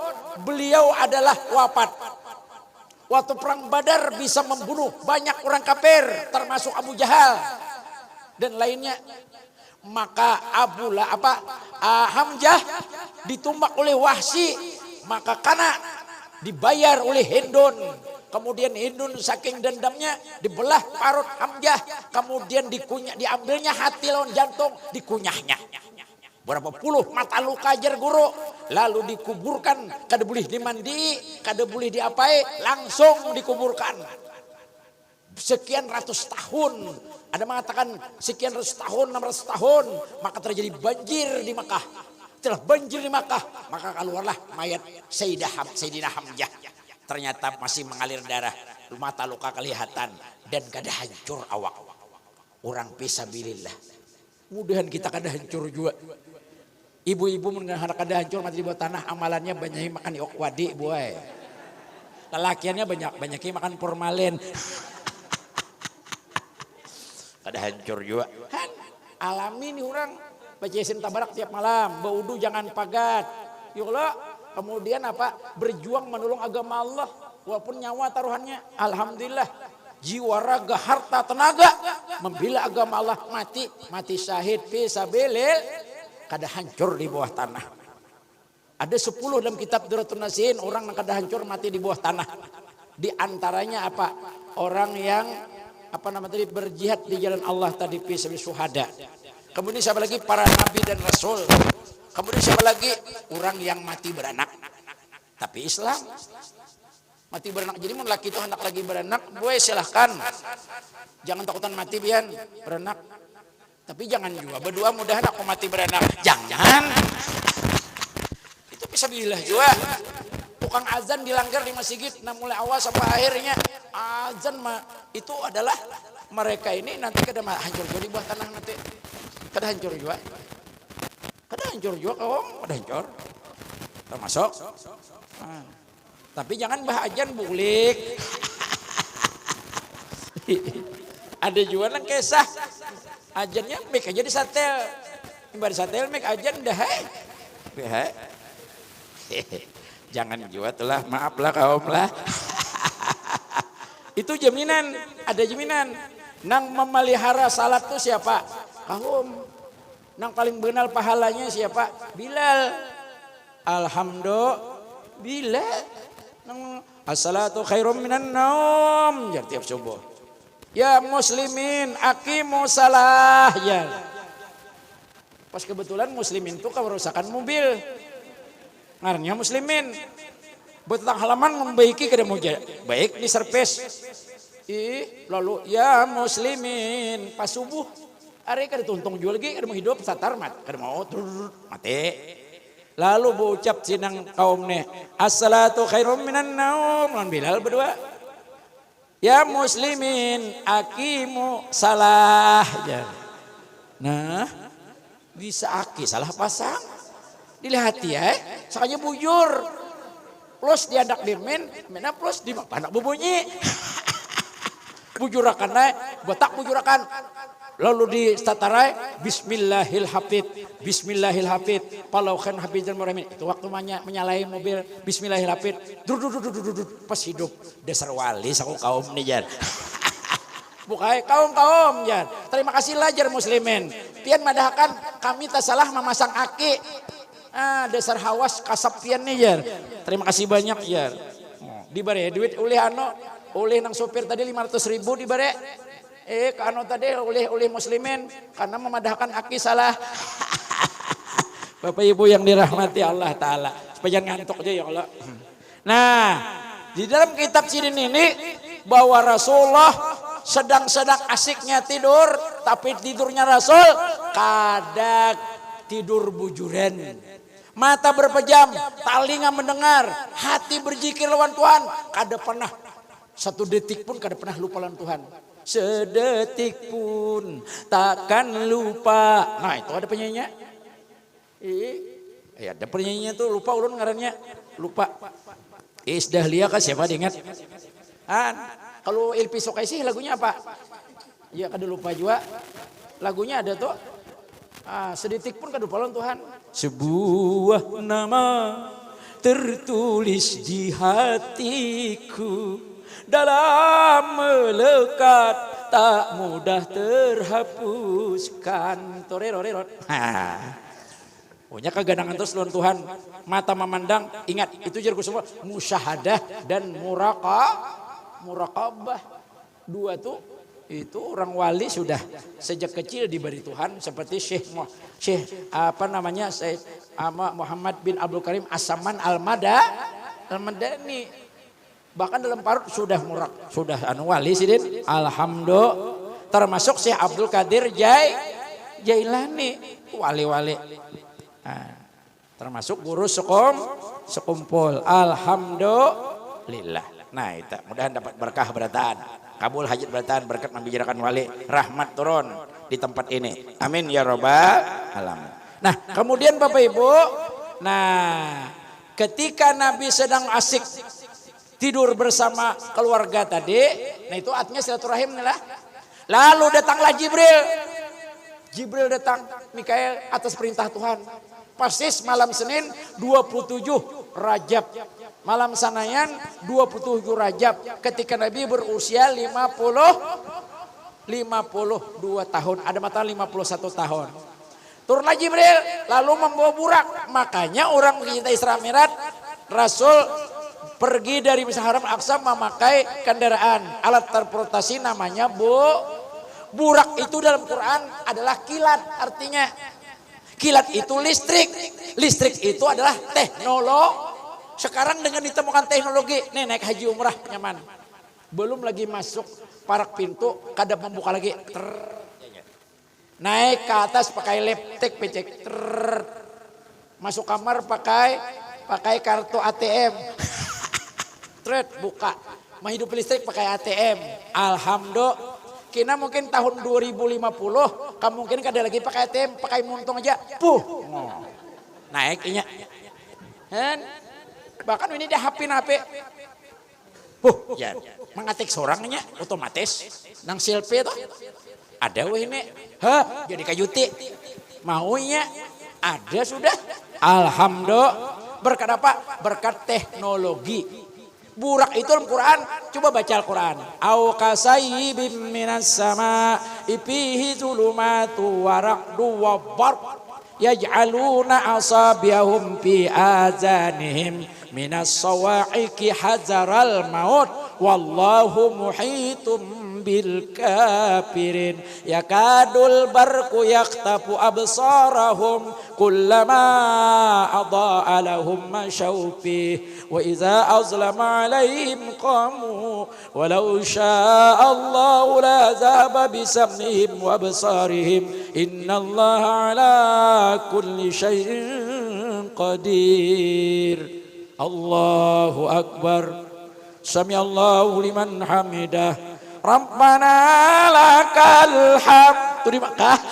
beliau adalah wafat. Waktu perang Badar bisa membunuh banyak orang kafir, termasuk Abu Jahal dan lainnya. Maka Hamzah ditumbak oleh Wahsy. Maka karena dibayar oleh Hindun, kemudian Hindun saking dendamnya dibelah parut Hamzah, kemudian diambilnya hati lawan jantung, dikunyahnya. Berapa puluh mata luka ajar guru, lalu dikuburkan, kada boleh dimandi, kada boleh diapai, langsung dikuburkan. Sekian ratus tahun, ada mengatakan sekian ratus tahun, 600 tahun, maka terjadi banjir di Makkah. Setelah banjir di Makkah, maka keluarlah mayat Sayyidina Hamzah. Ternyata masih mengalir darah, mata luka kelihatan dan kada hancur awak. Orang fisabilillah. Mudahan kita kada hancur juga. Ibu-ibu mengenal kada hancur mati di bawah tanah, amalannya banyak makan iok wadi buai. Lelakiannya banyak makan formalin. Kada hancur juga. Alami nih orang. Baca Yasin Tabarak tiap malam, baudu jangan pagat. Yolah, kemudian berjuang menolong agama Allah walaupun nyawa taruhannya. Alhamdulillah, jiwa raga harta tenaga membela agama Allah, mati syahid fi sabilillah, kada hancur di bawah tanah. Ada 10 dalam kitab Duratun Nasihin orang yang kada hancur mati di bawah tanah. Di antaranya orang yang berjihad di jalan Allah tadi fi sabilillah syuhada. Kemudian siapa lagi? Para nabi dan rasul. Kemudian siapa lagi? Orang yang mati beranak. Tapi Islam mati beranak. Jadi mun laki itu hendak lagi beranak, boleh silahkan. Jangan takutan mati pian beranak. Tapi jangan juga berdua mudah aku mati beranak. Jangan. Itu bisa bilah juga. Tukang azan dilanggar di masjid, nah mulai awal sampai akhirnya azan itu adalah mereka ini nanti kada hancur jadi buah tanah nanti. Kada hancur juga kaum, kada hancur termasuk. Tapi jangan bahagian bulik. Ada juga nang kisah ajannya mik aja di satel, ibarat satel mik ajan dah. Jangan juga telah, maaflah kaum lah. Itu jaminan, ada jaminan. Nang memelihara salat tuh siapa? Kaum. Nang paling benar pahalanya siapa? Bilal. Alhamdulillah. Bilal. Nang as-salatu khairum minan naum. Jar tiap subuh. Ya muslimin aqimus salah ya. Pas kebetulan muslimin tuh kerusakan mobil. Ngarannya muslimin. Betang halaman membaiki kada mau baik di servis. Lalu ya muslimin pas subuh hari kada tuntung jual lagi kada mau hidup satar kada mau mati. Lalu berucap sinang kaumnya as-salatu khairum minan naum lan Bilal berdua. Ya muslimin akimu salah. Nah, bisa aki salah pasang. Dilihat ya, sakanya bujur. Plus diandak dirmen, mena plus di panak bubunyi. Bujurakan naik, botak bujurakan. Lalu di statarai bismillahirrahmanirrahim. Bismillahirrahmanirrahim. Palaukan habizan muramin. Itu waktu menyalahin mobil bismillahirrahmanirrahim. Pas hidup dasar wali saku kaum nih jar. Bukai kaum jar. Terima kasih lah jar muslimin. Pian madahkan kami tak salah memasang aki. Dasar hawas kasap pian nih jar. Terima kasih banyak jar. Dibare duit oleh nang sopir tadi 500.000 dibare. Kano tadi oleh muslimin karena memadahkan aki salah. Bapak Ibu yang dirahmati Allah Ta'ala. Supaya jangan ngantuk aja ya Allah. Nah, di dalam kitab sidin ini bahwa Rasulullah sedang-sedang asiknya tidur, tapi tidurnya Rasul kadang tidur bujuran. Mata berpejam, telinga mendengar, hati berzikir lawan Tuhan. Kada pernah satu detik pun kada pernah lupa lawan Tuhan. Sedetik pun takkan lupa. Nah itu ada penyanyinya. Ada penyanyinya tuh lupa ulun ngarannya. Lupa. Is Dahlia kan siapa diingat? Kalau Ilpi Sokaisi lagunya apa? Ya kada lupa juga. Lagunya ada tuh. Sedetik pun kada lupa lawan Tuhan. Sebuah nama tertulis di hatiku. Dalam melekat tak mudah terhapuskan. Torerorerot. Punya kegandangan terus lawan Tuhan. Mata memandang, ingat itu jarku semua musyahadah dan muraqabah. Dua tuh itu orang wali sudah sejak kecil diberi Tuhan seperti Syekh Muhammad bin Abdul Karim As-Saman Al-Madani. Bahkan dalam parut sudah wali sidin. Alhamdulillah. Termasuk Syekh Abdul Qadir Jailani. Wali-wali. Termasuk guru sekumpul. Alhamdulillah. Nah itu mudahan dapat berkah berataan. Kabul hajat berataan berkat membicarakan wali. Rahmat turun di tempat ini. Amin ya rabbal alamin. Nah kemudian Bapak Ibu. Nah ketika Nabi sedang asik tidur bersama keluarga tadi, nah itu artinya silaturahim nih lah. Lalu datanglah Jibril datang, Mikael atas perintah Tuhan. Persis malam Senin 27 Rajab. Malam Sanayan 27 Rajab ketika Nabi berusia 52 tahun. Ada mata 51 tahun. Turunlah Jibril lalu membawa burak. Makanya orang kita Isra Mi'raj Rasul pergi dari Masjidil Haram Aqsa memakai kendaraan alat transportasi namanya burak. Itu dalam Quran adalah kilat, artinya kilat itu listrik itu adalah teknologi. Sekarang dengan ditemukan teknologi nih naik haji umrah nyaman, belum lagi masuk parak pintu kada membuka lagi naik ke atas pakai laptop pecek masuk kamar pakai kartu ATM buka, menghidup listrik pakai ATM. Alhamdulillah. Kina mungkin tahun 2050, kamu mungkin kada lagi pakai ATM, pakai muntung aja, naiknya. Bahkan ini dia HP, ya, mengatik sorangnya otomatis, nang silpe tuh, ada ini, jadi kayuti, maunya ada sudah. Alhamdulillah. Berkat apa? Berkat teknologi. Burak itu dalam Quran, coba baca Al-Quran. Au kasayyibim minas sama'i fihi zulumatu wa ra'du wa barq yaj'aluna asabi'ahum fi azanihim minas sawa'iqi hazaral maut wallahu muhitum بالكافرين يكاد البرق يخطف أبصارهم كلما أضاء لهم مشوا فيه وإذا أظلم عليهم قاموا ولو شاء الله لذهب بسمعهم وأبصارهم إن الله على كل شيء قدير الله أكبر سمع الله لمن حمده ربنا لك الحمد. Terima kasih.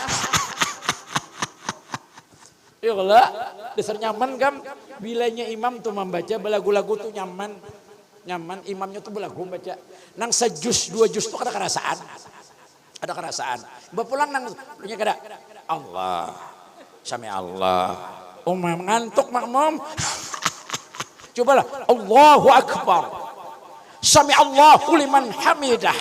Iyalah, dasar nyaman kan bilanya imam tuh membaca lagu-lagu tuh nyaman. Nyaman imamnya tuh belagu baca. Nang sejus dua jus tuh ada kerasaan. Ada kerasaan. Bapulang nang punya kada Allah. Sami Allah. Ngantuk makmum. Cobalah Allahu Akbar. Sami Allahu liman hamidah.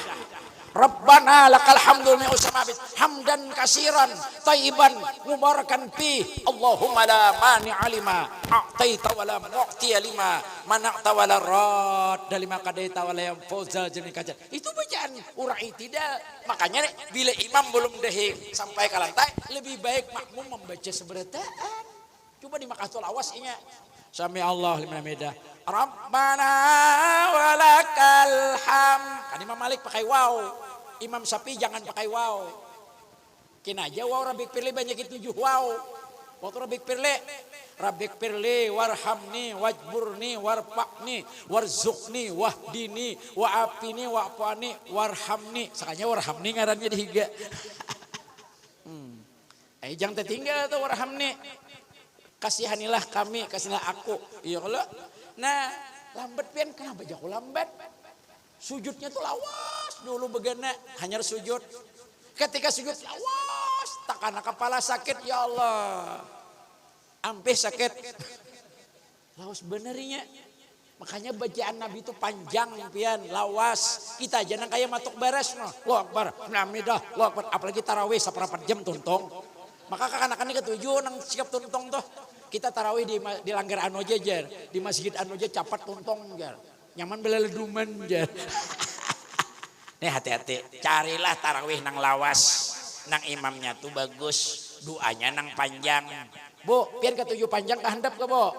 Rabbana lakal hamdu mi usamabit hamdan kasiran tayyiban mubarakan fi Allahumma la mani'a lima a'taita wa la mu'tiya lima mana'ta wa la radda lima qadaita wa la yanfuzal jamil. Itu bacaan urai tidak. Makanya bila imam belum dahing sampai ke lantai lebih baik makmum membaca seberataan. Coba di makatul awas ingat. Sami Allah liman hamidah. Rabbana walakal hamd. Kan Imam Malik pakai wow. Imam Syafi'i jangan pakai wow. Kina aja wow rabbik firli banyak itu 7 wow. Waktu rabbik firli warhamni wajburni warfa'ni warzuqni wahdini wa'afini wa'afani warhamni. Sakanya warhamni ngarannya dihiga. Jangan tertinggal tuh warhamni. Kasihanilah kami, kasihanilah aku. Iya kalau. Nah, lambat pian kenapa jago lambat? Sujudnya tuh lawas dulu begana, hanya sujud. Ketika sujud lawas, takana kepala sakit ya Allah. Ampe sakit. Lawas benernya. Makanya bacaan Nabi itu panjang pian, lawas. Kita jangan kayak matuk beres no. Allahu Akbar, Alhamdulillah, Allahu Akbar. Apalagi tarawih 1/4 jam tuntong. Maka kakak-kakak ini ketujuh nang sikap tuntong tuh. Kita tarawih di langgar anu aja jar, di masjid anu aja capat tuntong jar. Nyaman belaleduman jar. Nih hati-hati, carilah tarawih nang lawas, nang imamnya tuh bagus, doanya nang panjang. Bu, pian ketujuh panjang kehandap ke bu?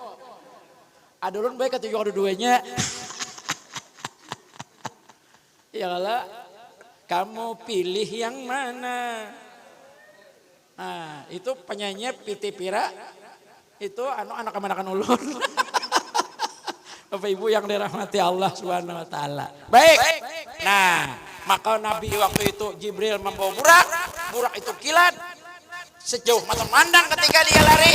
Adulun baik ketujuh ada duanya. Ya Allah, kamu pilih yang mana? Nah, itu penyanyi Piti Pira. Itu anak-anak ulun. Bapak Ibu yang dirahmati Allah Subhanahu wa taala. Baik. Nah, maka Nabi waktu itu Jibril membawa burak itu kilat sejauh mata memandang ketika dia lari,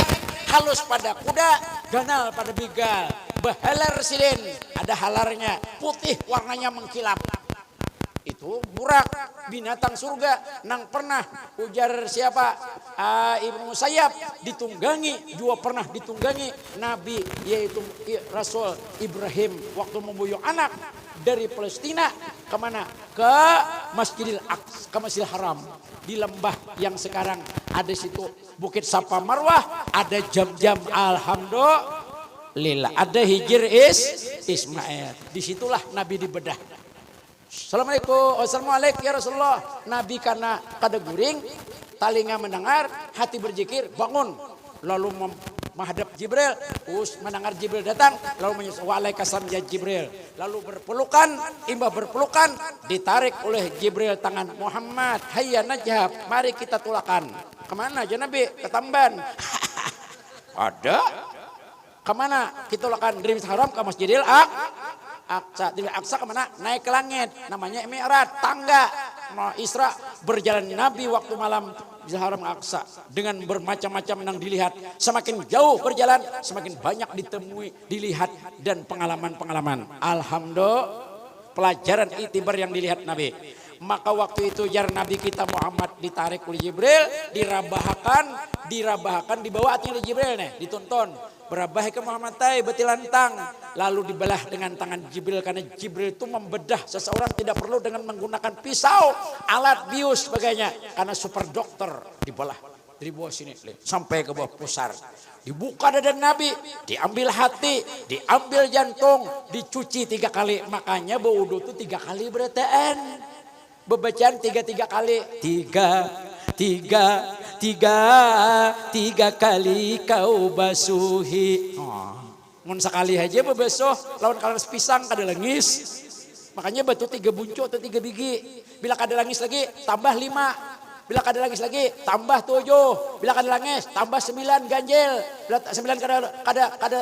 halus pada kuda, ganal pada bigal, bahalar sidin, ada halarnya, putih warnanya mengkilap. Itu burak binatang surga nang pernah ujar siapa Ibnu Musayyab ditunggangi juga pernah ditunggangi Nabi yaitu Rasul Ibrahim waktu membuyung anak dari Palestina kemana ke Masjidil Aqsa, ke Masjidil Haram di lembah yang sekarang ada situ Bukit Safa Marwah, ada jam-jam alhamdulillah, ada Hijr Ismail, disitulah Nabi dibedah. Assalamualaikum ya Rasulullah. Nabi karena kada guring, talinga mendengar, hati berzikir, bangun. Lalu menghadap Jibril, mendengar Jibril datang, lalu menyusul waalaikumsalam ya Jibril. Lalu berpelukan, imbah berpelukan, ditarik oleh Jibril tangan Muhammad. Hayya najhab, mari kita tulakan. Kemana aja Nabi? Ke Tamban. Ada. Kemana? Kita tulakan dari Masjidil Haram ke Masjidil Aqsa, dari Aqsa kemana? Naik ke langit, namanya Mi'raj, tangga. Mau Isra berjalan Nabi waktu malam di Haram Aqsa dengan bermacam-macam yang dilihat. Semakin jauh berjalan, semakin banyak ditemui, dilihat dan pengalaman-pengalaman. Alhamdulillah, pelajaran itibar yang dilihat Nabi. Maka waktu itu jar Nabi kita Muhammad ditarik oleh Jibril, dirabahakan dibawa oleh Jibril nih, dituntun. Berabah ke Muhammad tay betilantang, lalu dibelah dengan tangan Jibril karena Jibril itu membedah seseorang tidak perlu dengan menggunakan pisau, alat bius sebagainya karena super dokter dibelah dari bawah sini sampai ke bawah pusar. Dibuka dada Nabi, diambil hati, diambil jantung, dicuci 3 kali. Makanya berwudu itu 3 kali berataan. Bebacaan tiga kali. Tiga kali kau basuhi. Mun sekali aja bebesoh lawan kalas pisang kada lengis. Makanya batu 3 buncuk atau 3 biji. Bila kada langis lagi tambah 5. Bila kada langis lagi tambah 7. Bila kada langis tambah 9 ganjil. Bila 9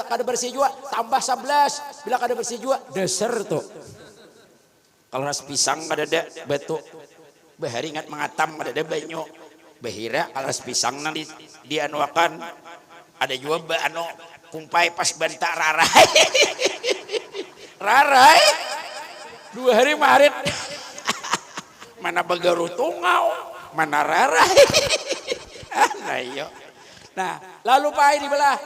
kada bersih juga tambah 11. Bila kada bersih juga dasar tuh. Kalau ras pisang kada ada batu. Bahari ingat mengatam kada ada banyu. Bahira kalau ras pisang nang dianuakan ada juga anu kumpai pas bantak rarai. Rarai 2 hari marit. Mana bagaru tungau, mana rarai. Nah, iyo. Nah, lalu pai dibelah.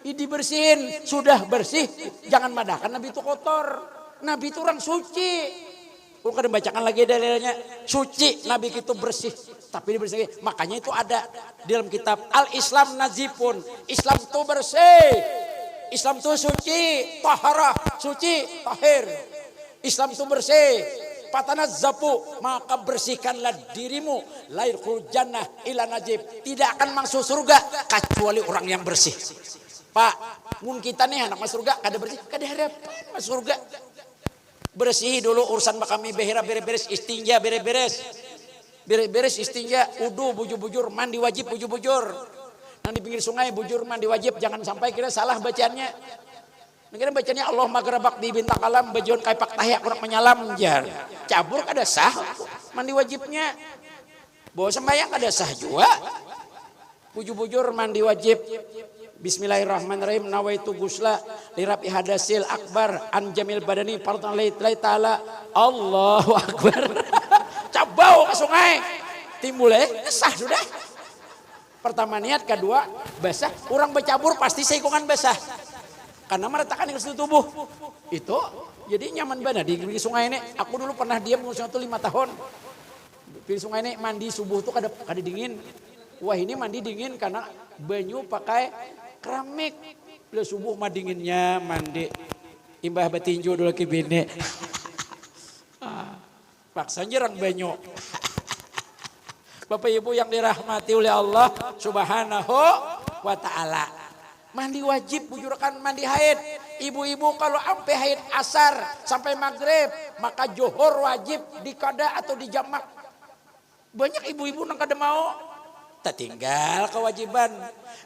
Dibersihin, sudah bersih, jangan madahkan Nabi itu kotor. Nabi itu orang suci. Bukan dibacakan lagi dalilnya. Suci, Nabi itu bersih. Tapi dibersihin. Makanya itu ada di dalam kitab Al-Islam Nazifun. Islam itu bersih. Islam itu suci, taharah, suci, tahir. Islam itu bersih. Fatanazzafu, maka bersihkanlah dirimu. Lairul jannah ila najib. Tidak akan masuk surga kecuali orang yang bersih. Pak, mun kita nih anak masuk surga kada bersih, kada harap masuk surga. Bersih dulu urusan kami behira beres-beres, istinja beres-beres. Beres-beres istinja, wudu bujur-bujur, mandi wajib bujur-bujur. Nang di pinggir sungai bujur mandi wajib, jangan sampai kita salah bacaannya. Mungkin bacanya Allah magrabak di bintang alam bajuan kaipak tahya kurang menyalam jar. Cabur kada sah mandi wajibnya. Bawa sembahyang kada sah juga. Bujur-bujur mandi wajib. Bismillahirrahmanirrahim. Nawaitu gusla lirapi hadasil akbar an jamil badani fardan lillahi taala. Allahu akbar. Cabau ke sungai. Timbulnya sah sudah. Pertama niat, kedua basah. Orang bercabur pasti seikungan basah. Karena meratakan di tubuh. Itu jadi nyaman banget di sungai ini. Aku dulu pernah diam di sungai itu 5 tahun. Di sungai ini mandi subuh tuh kada dingin. Wah ini mandi dingin karena banyu pakai keramik. Bila subuh mah dinginnya mandi. Imbah batinju dulu ke bini. Paksa nyerang banyu. Bapak Ibu yang dirahmati oleh Allah Subhanahu wa ta'ala. Mandi wajib bujurkan mandi haid. Ibu-ibu kalau sampai haid asar sampai maghrib maka johor wajib dikada atau dijamak. Banyak ibu-ibu nang kada mau. Tertinggal kewajiban.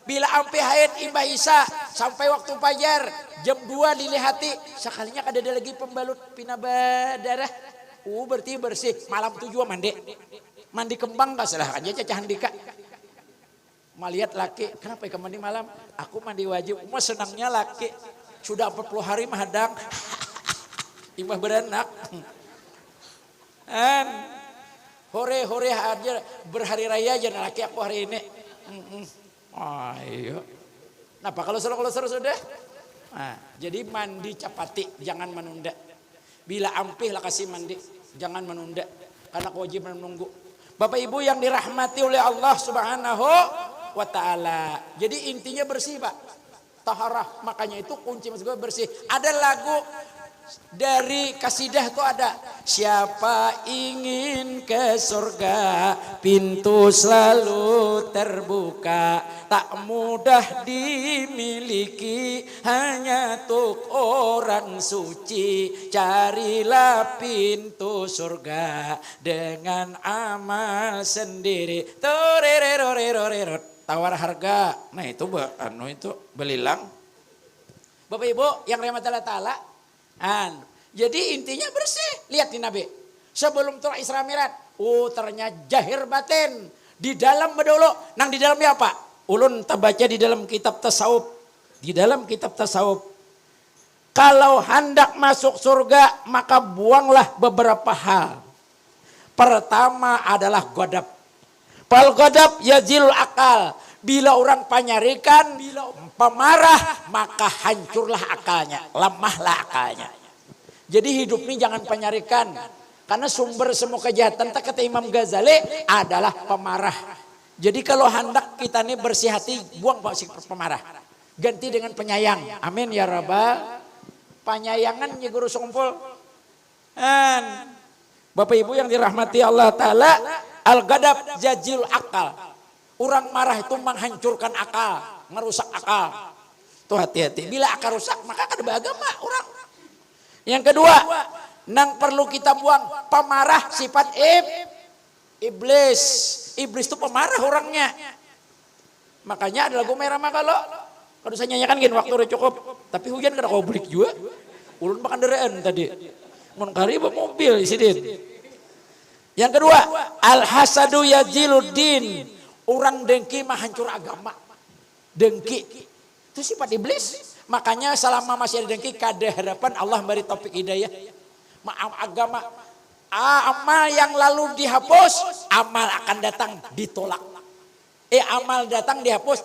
Bila sampai haid imbah isa sampai waktu fajar jam 2 dilihati sekalinya kada ada lagi pembalut pinaba darah. Berarti bersih. Malam 7 mandi. Mandi kembang gak salah aja cacahan dika. Melihat laki, kenapa ya mandi malam? Aku mandi wajib. Mas senangnya laki. Sudah 40 hari mahadang. Imbah beranak. Hore-hore aja berhari raya aja laki aku hari ini. Ayo. Napa kalau seru sudah? Nah, jadi mandi capati, jangan menunda. Bila ampih lah kasih mandi, jangan menunda. Karena kewajiban menunggu. Bapak Ibu yang dirahmati oleh Allah Subhanahu wa ta'ala. Jadi intinya bersih Pak. Taharah. Makanya itu kunci masuk bersih. Ada lagu dari kasidah itu ada. Siapa ingin ke surga, pintu selalu terbuka. Tak mudah dimiliki, hanya untuk orang suci. Carilah pintu surga dengan amal sendiri. Tawar harga. Nah itu itu belilang. Bapak Ibu yang rahmat Allah Ta'ala. Jadi intinya bersih. Lihat di Nabi. Sebelum turun Isra Mi'raj. Ternyata jahir batin. Di dalam bedolo. Nang di dalamnya apa? Ulun terbaca di dalam kitab tasawuf. Di dalam kitab tasawuf. Kalau hendak masuk surga maka buanglah beberapa hal. Pertama adalah godab. Fal godab yazilul akal. Bila orang panyarikan, pemarah, maka hancurlah akalnya, lemahlah akalnya. Jadi hidup ini jangan penyarikan. Karena sumber semua kejahatan, kata Imam Ghazali, adalah pemarah. Jadi kalau hendak kita ini bersih hati, buang pemarah. Ganti dengan penyayang. Amin ya rabbal. Penyayangan ya guru sumpul. Bapak Ibu yang dirahmati Allah Ta'ala, al-ghadab jajil akal. Orang marah itu menghancurkan akal, merusak akal. Tuh hati-hati. Bila akal rusak, maka kada beragama orang. Yang kedua, nang perlu kita buang pemarah sifat iblis. Iblis itu pemarah orangnya. Makanya ada lagu merah maka lo. Kalau saya nyanyikan gini waktu udah cukup. Tapi hujan kada kau balik juga. Ulun makan deraan tadi. Mun kari mobil isidin. Yang kedua, al-hasadu yajiluddin. Orang dengki mah hancur agama. Dengki. Itu sifat iblis. Makanya selama masih ada dengki, kada harapan Allah beri topik hidayah. Agama. Amal yang lalu dihapus, amal akan datang ditolak. Amal datang dihapus,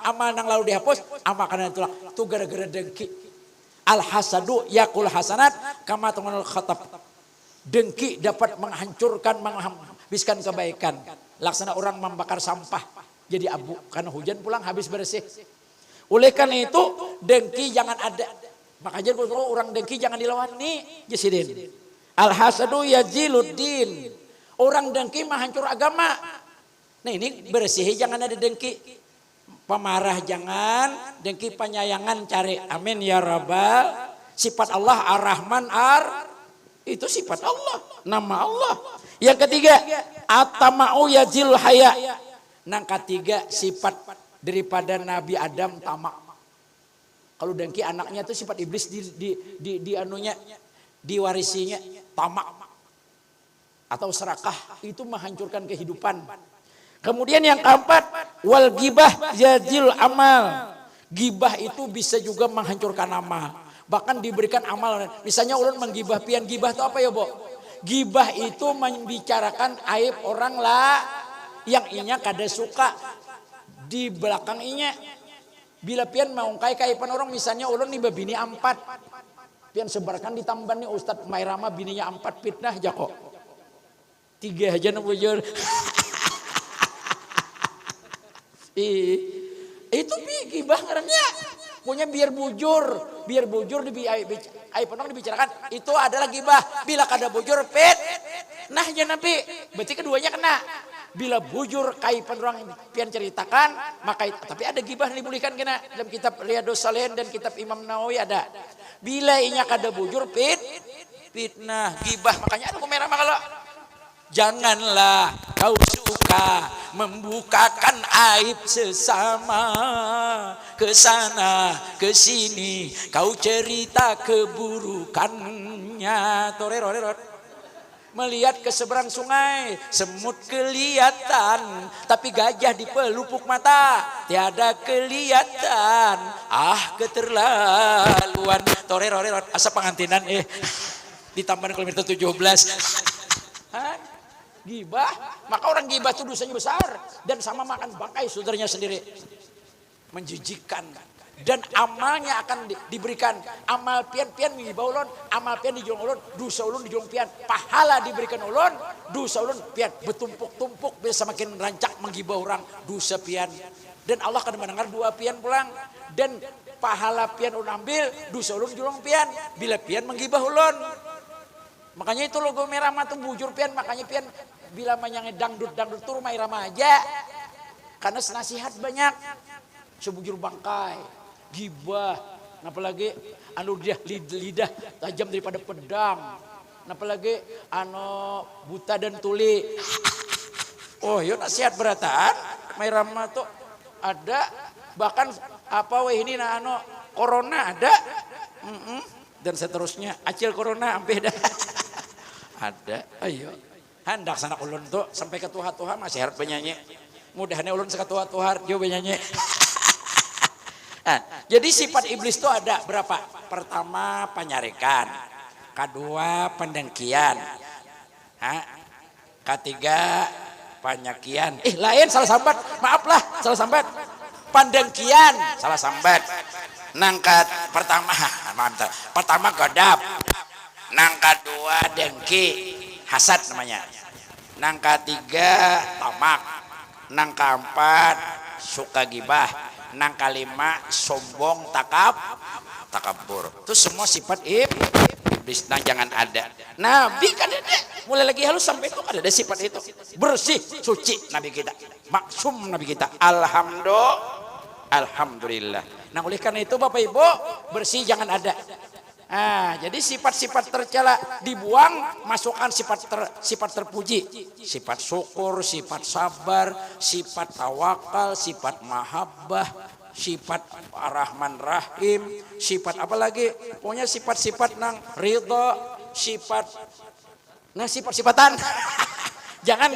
amal yang lalu dihapus, amal akan ditolak. Itu gara-gara dengki. Al-hasadu yakul hasanat kama tumanul khatab. Dengki dapat menghancurkan, menghabiskan kebaikan. Laksana orang membakar sampah jadi abu karena hujan pulang habis bersih. Oleh karena itu dengki jangan ada. Makanya kalau orang dengki jangan dilawani. Jasidin. Al-hasadu yajiluddin. Orang dengki menghancur agama. Nah ini bersih jangan ada dengki. Pemarah jangan, dengki penyayangan cari. Amin ya rabbal. Sifat Allah ar-Rahman itu sifat Allah, nama Allah. Yang ketiga, at-tama'u yajil haya. Nang ketiga sifat daripada Nabi Adam tamak. Kalau dengki anaknya itu sifat iblis di anunya diwarisinya tamak atau serakah, itu menghancurkan kehidupan. Kemudian yang keempat, wal gibah yajil amal. Gibah itu bisa juga menghancurkan amal. Bahkan diberikan amal. Misalnya ulun menggibah pian, gibah itu apa ya, Bo? Gibah itu membicarakan aib orang lah yang inya kada suka di belakang inya. Bila pian mau kaipan orang, misalnya ulun nih bini 4. Pian sebarkan di tamban nih Ustadz Mairama bininya 4 fitnah aja kok. 3 aja nabujur. Itu gibah ngarannya. Punya biar bujur di aib orang dibicarakan, itu adalah gibah. Bila kada bujur nah ya Nabi, berarti keduanya kena. Bila bujur kaipan orang pian ceritakan, maka tapi ada gibah dibolehkan kena dalam kitab Riyadhus Shalihin dan kitab Imam Nawawi ada. Bila inya kada bujur fitnah gibah, makanya ada merah kalau janganlah kau suka membukakan aib sesama, ke sana ke sini kau cerita keburukannya. Torerorerot. Melihat ke seberang sungai, semut kelihatan, tapi gajah di pelupuk mata tiada kelihatan. Ah, keterlaluan. Torerorerot. Asa pengantinan ditambah kilometer 17. Gibah, maka orang gibah itu dosanya besar dan sama makan bangkai saudaranya sendiri. Menjijikkan. Dan amalnya akan diberikan. Amal pian ngibah ulun, amal pian dijolong ulun, dosa ulun dijolong pian. Pahala diberikan ulun, dosa ulun pian bertumpuk-tumpuk, bisa makin rancak menggibah orang, dosa pian. Dan Allah akan mendengar dua pian pulang. Dan pahala pian ulun ambil, dosa ulun dijolong pian. Bila pian menggibah ulun. Makanya itu logo merah mah tuh bujur pian, makanya pian bila menyanyi dangdut tur rumah irama aja. Karena senasihat banyak. Sebujur bangkai. Gibah, apalagi anu lidah tajam daripada pedang, apalagi anu buta dan tuli. Oh, yo nasihat berataan, Mairama tuh ada, bahkan apa ini anu corona ada, dan seterusnya, acil corona sampai dah ada. Ayo, hendak sanak ulun tuh sampai ke tuha masih harap penyanyi. Mudahannya ulun seketua tuha dia penyanyi. Nah, jadi sifat iblis itu ada berapa? Pertama penyarikan, kedua pendengkian, ketiga penyakian. Lain salah sambat, maaflah salah sambat. Pendengkian salah sambat. Nangkat pertama godap, nang kedua dengki, hasad namanya. Nang ketiga tamak, nang keempat suka gibah. Nang kalima sombong takabur. Itu semua sifat iblis. iblis. Nah jangan ada. Nabi kan ada. Mulai lagi halus sampai itu ada sifat itu. Bersih, suci Nabi kita. Maksum Nabi kita. Alhamdulillah. Nah oleh karena itu Bapak Ibu, bersih jangan ada. Nah, jadi sifat-sifat tercela dibuang, masukkan sifat terpuji, sifat syukur, sifat sabar, sifat tawakal, sifat mahabbah, sifat Rahman Rahim, sifat apa lagi? Pokoknya sifat-sifat nang ridho, sifat-sifatan. Jangan,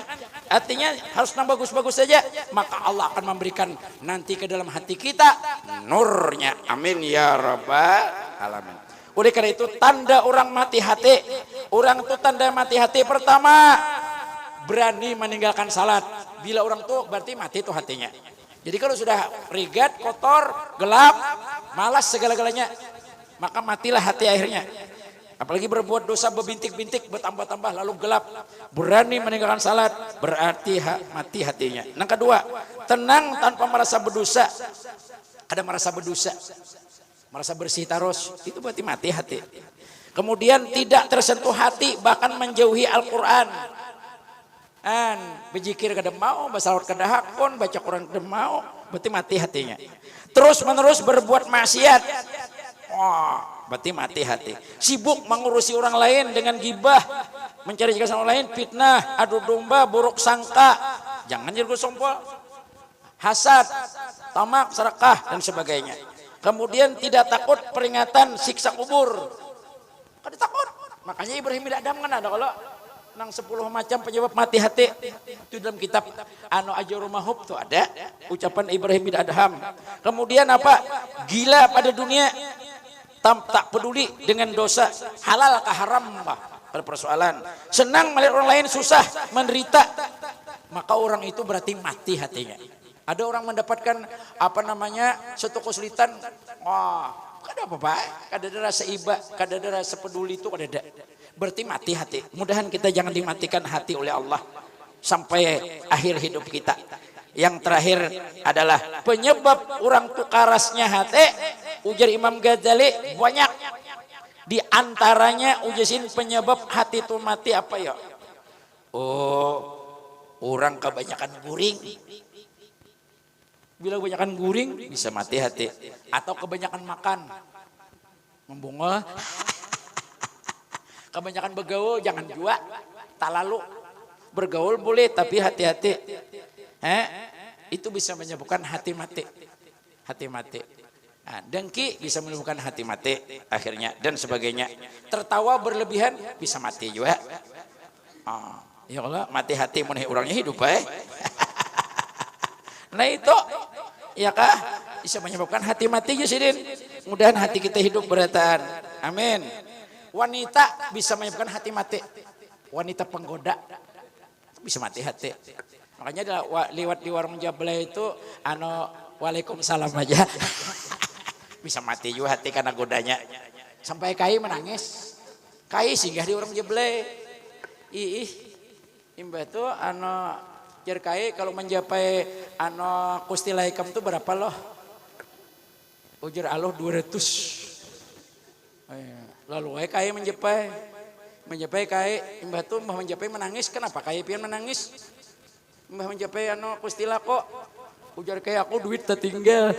artinya harus nang bagus-bagus saja, maka Allah akan memberikan nanti ke dalam hati kita nurnya. Amin ya rabbal alamin. Oleh karena itu tanda orang mati hati. Orang itu tanda mati hati pertama berani meninggalkan salat. Bila orang itu berarti mati itu hatinya. Jadi kalau sudah rigat, kotor, gelap, malas segala-galanya, maka matilah hati akhirnya. Apalagi berbuat dosa berbintik-bintik, bertambah-tambah lalu gelap. Berani meninggalkan salat berarti mati hatinya. Yang kedua, tenang tanpa merasa berdosa. Ada merasa berdosa, merasa bersih terus, itu berarti mati hati. Kemudian tidak tersentuh hati, bahkan menjauhi Al-Quran. Berzikir kada mau, bersalawat kada hakun, baca Quran kada mau, berarti mati hatinya. Terus menerus berbuat maksiat, berarti mati hati. Sibuk mengurusi orang lain dengan gibah, mencari jasa orang lain, fitnah, adu domba, buruk sangka, jangan jadi sombong, hasad, tamak, serakah dan sebagainya. Kemudian tidak takut peringatan siksa kubur. Kada takut. Makanya Ibrahim bin Adham kan ada kalau nang 10 macam penyebab mati hati. Itu dalam kitab Ajrul Mahub tuh ada ucapan Ibrahim bin Adham. Kemudian apa? Gila pada dunia. Tak peduli dengan dosa, halal kah haram pada persoalan. Senang melihat orang lain susah, menderita. Maka orang itu berarti mati hatinya. Ada orang mendapatkan satu kesulitan, kada apa-apa, kada ada rasa iba, kada ada rasa peduli itu kada ada. Berarti mati hati. Mudahan kita jangan dimatikan hati oleh Allah sampai akhir hidup kita. Yang terakhir adalah penyebab orang tu karasnya hati, ujar Imam Ghazali banyak. Di antaranya ujasin penyebab hati itu mati apa ya? Orang kebanyakan guring. Bila kebanyakan guring bisa mati hati. Atau kebanyakan makan, membungol. Kebanyakan bergaul jangan jua, tak lalu. Bergaul boleh tapi hati-hati. Itu bisa menyebabkan hati mati. Hati mati. Dengki bisa menyebabkan hati mati akhirnya dan sebagainya. Tertawa berlebihan bisa mati juga. Ya Allah, mati hati mun orangnya hidup Nah itu ya kah bisa menyebabkan hati mati Yusidin. Mudahan hati kita hidup beratan. Amin. Wanita bisa menyebabkan hati mati. Wanita penggoda bisa mati hati. Makanya lewat di warung Jablay itu waalaikumsalam aja. Bisa mati juga hati karena godanya. Sampai Kai menangis. Kai singgah di warung Jablay. Imbah itu Jerkai kalau mencapai kustilah hikam itu berapa loh? Ujar Allah 200. Lalu kai mencapai kai imbah itu mbah mencapai menangis. Kenapa kai pian menangis? Mbah mencapai kustilah kok. Ujar kai aku duit tertinggal.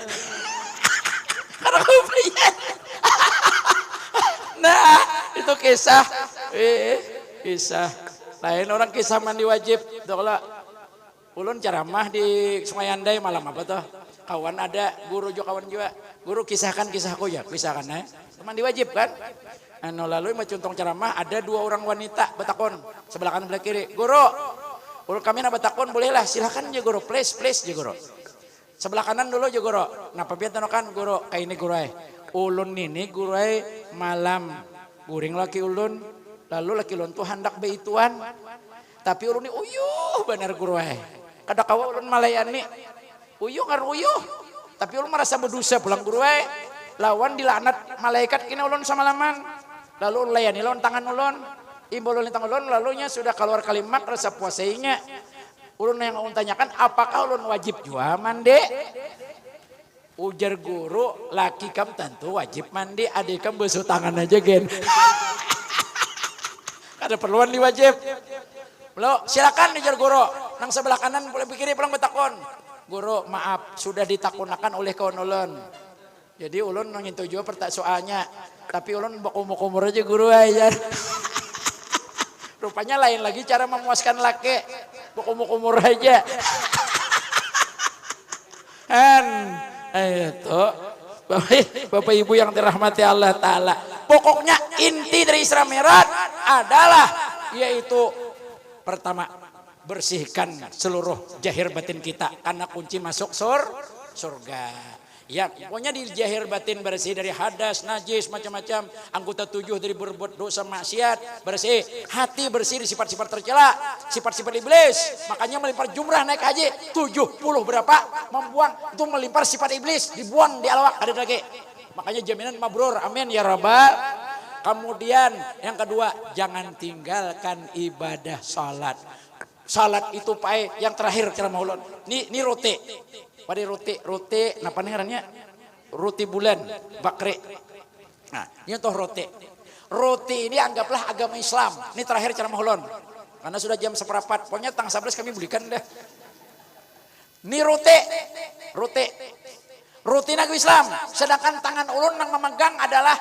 Karena aku belian. Nah itu kisah. Kisah. Lain orang kisah mandi wajib. Dola. Ulun ceramah di Sungai Andai malam apa tuh? Kawan ada, guru juga kawan juga. Guru kisahkan kisahku ya, kisahkan Mandi wajib kan? Lalu contoh ceramah ada 2 orang wanita betakon sebelah kanan sebelah kiri. Guru kami nak betakon bolehlah silakan ya guru, please ya guru. Sebelah kanan dulu ya guru. Nah papian kan guru kayak ini guru ulun ini guru malam guring laki ulun. Lalu laki ulun tuh hendak beituan. Tapi ulun ini uyuh benar guru kada kawa ulun malayani uyuh ngar uyuh tapi ulun merasa berdosa pulang guru lawan dilaknat malaikat kini ulun sama laman lalu ulun layani lawan tangan ulun imbol ulun tangan ulun lalunya sudah keluar kalimat rasa puasainya ulun yang ulun tanyakan apakah ulun wajib jua mandi ujar guru laki kam tentu wajib mandi adik kam basuh tangan aja gen Kada perluan li wajib. Lo silakan dijar guru. Nang sebelah kanan boleh pikiri pulang betakon. Guru maaf sudah ditakunakan oleh kawan ulun. Jadi ulun ngintu juga soalnya. Tapi ulun bakumur aja guru aja. Rupanya lain lagi cara memuaskan laki. Bakumur aja. Itu Bapak Ibu yang dirahmati Allah Ta'ala. Pokoknya inti dari Isra Mi'raj adalah yaitu pertama bersihkan seluruh zahir batin kita karena kunci masuk surga. Ya, pokoknya di zahir batin bersih dari hadas, najis, macam-macam. Anggota 7 dari berbuat dosa maksiat bersih. Hati bersih dari sifat-sifat tercela, sifat-sifat iblis. Makanya melimpar jumrah naik haji 70 berapa membuang itu melimpar sifat iblis, dibuang di alawak ada lagi. Makanya jaminan mabrur. Amin ya rabbal. Kemudian yang kedua, jangan tinggalkan ibadah salat. Salat itu pae yang terakhir ceramah ulun. Ini roti. Pada roti, napa ngarannya? Roti bulan, bakri. Nah, ini tuh roti. Roti ini anggaplah agama Islam. Ini terakhir ceramah ulun. Karena sudah jam 1:15. Pokoknya tanggal 11 kami belikan dah. Ini roti. Roti agama Islam. Sedangkan tangan ulun yang memegang adalah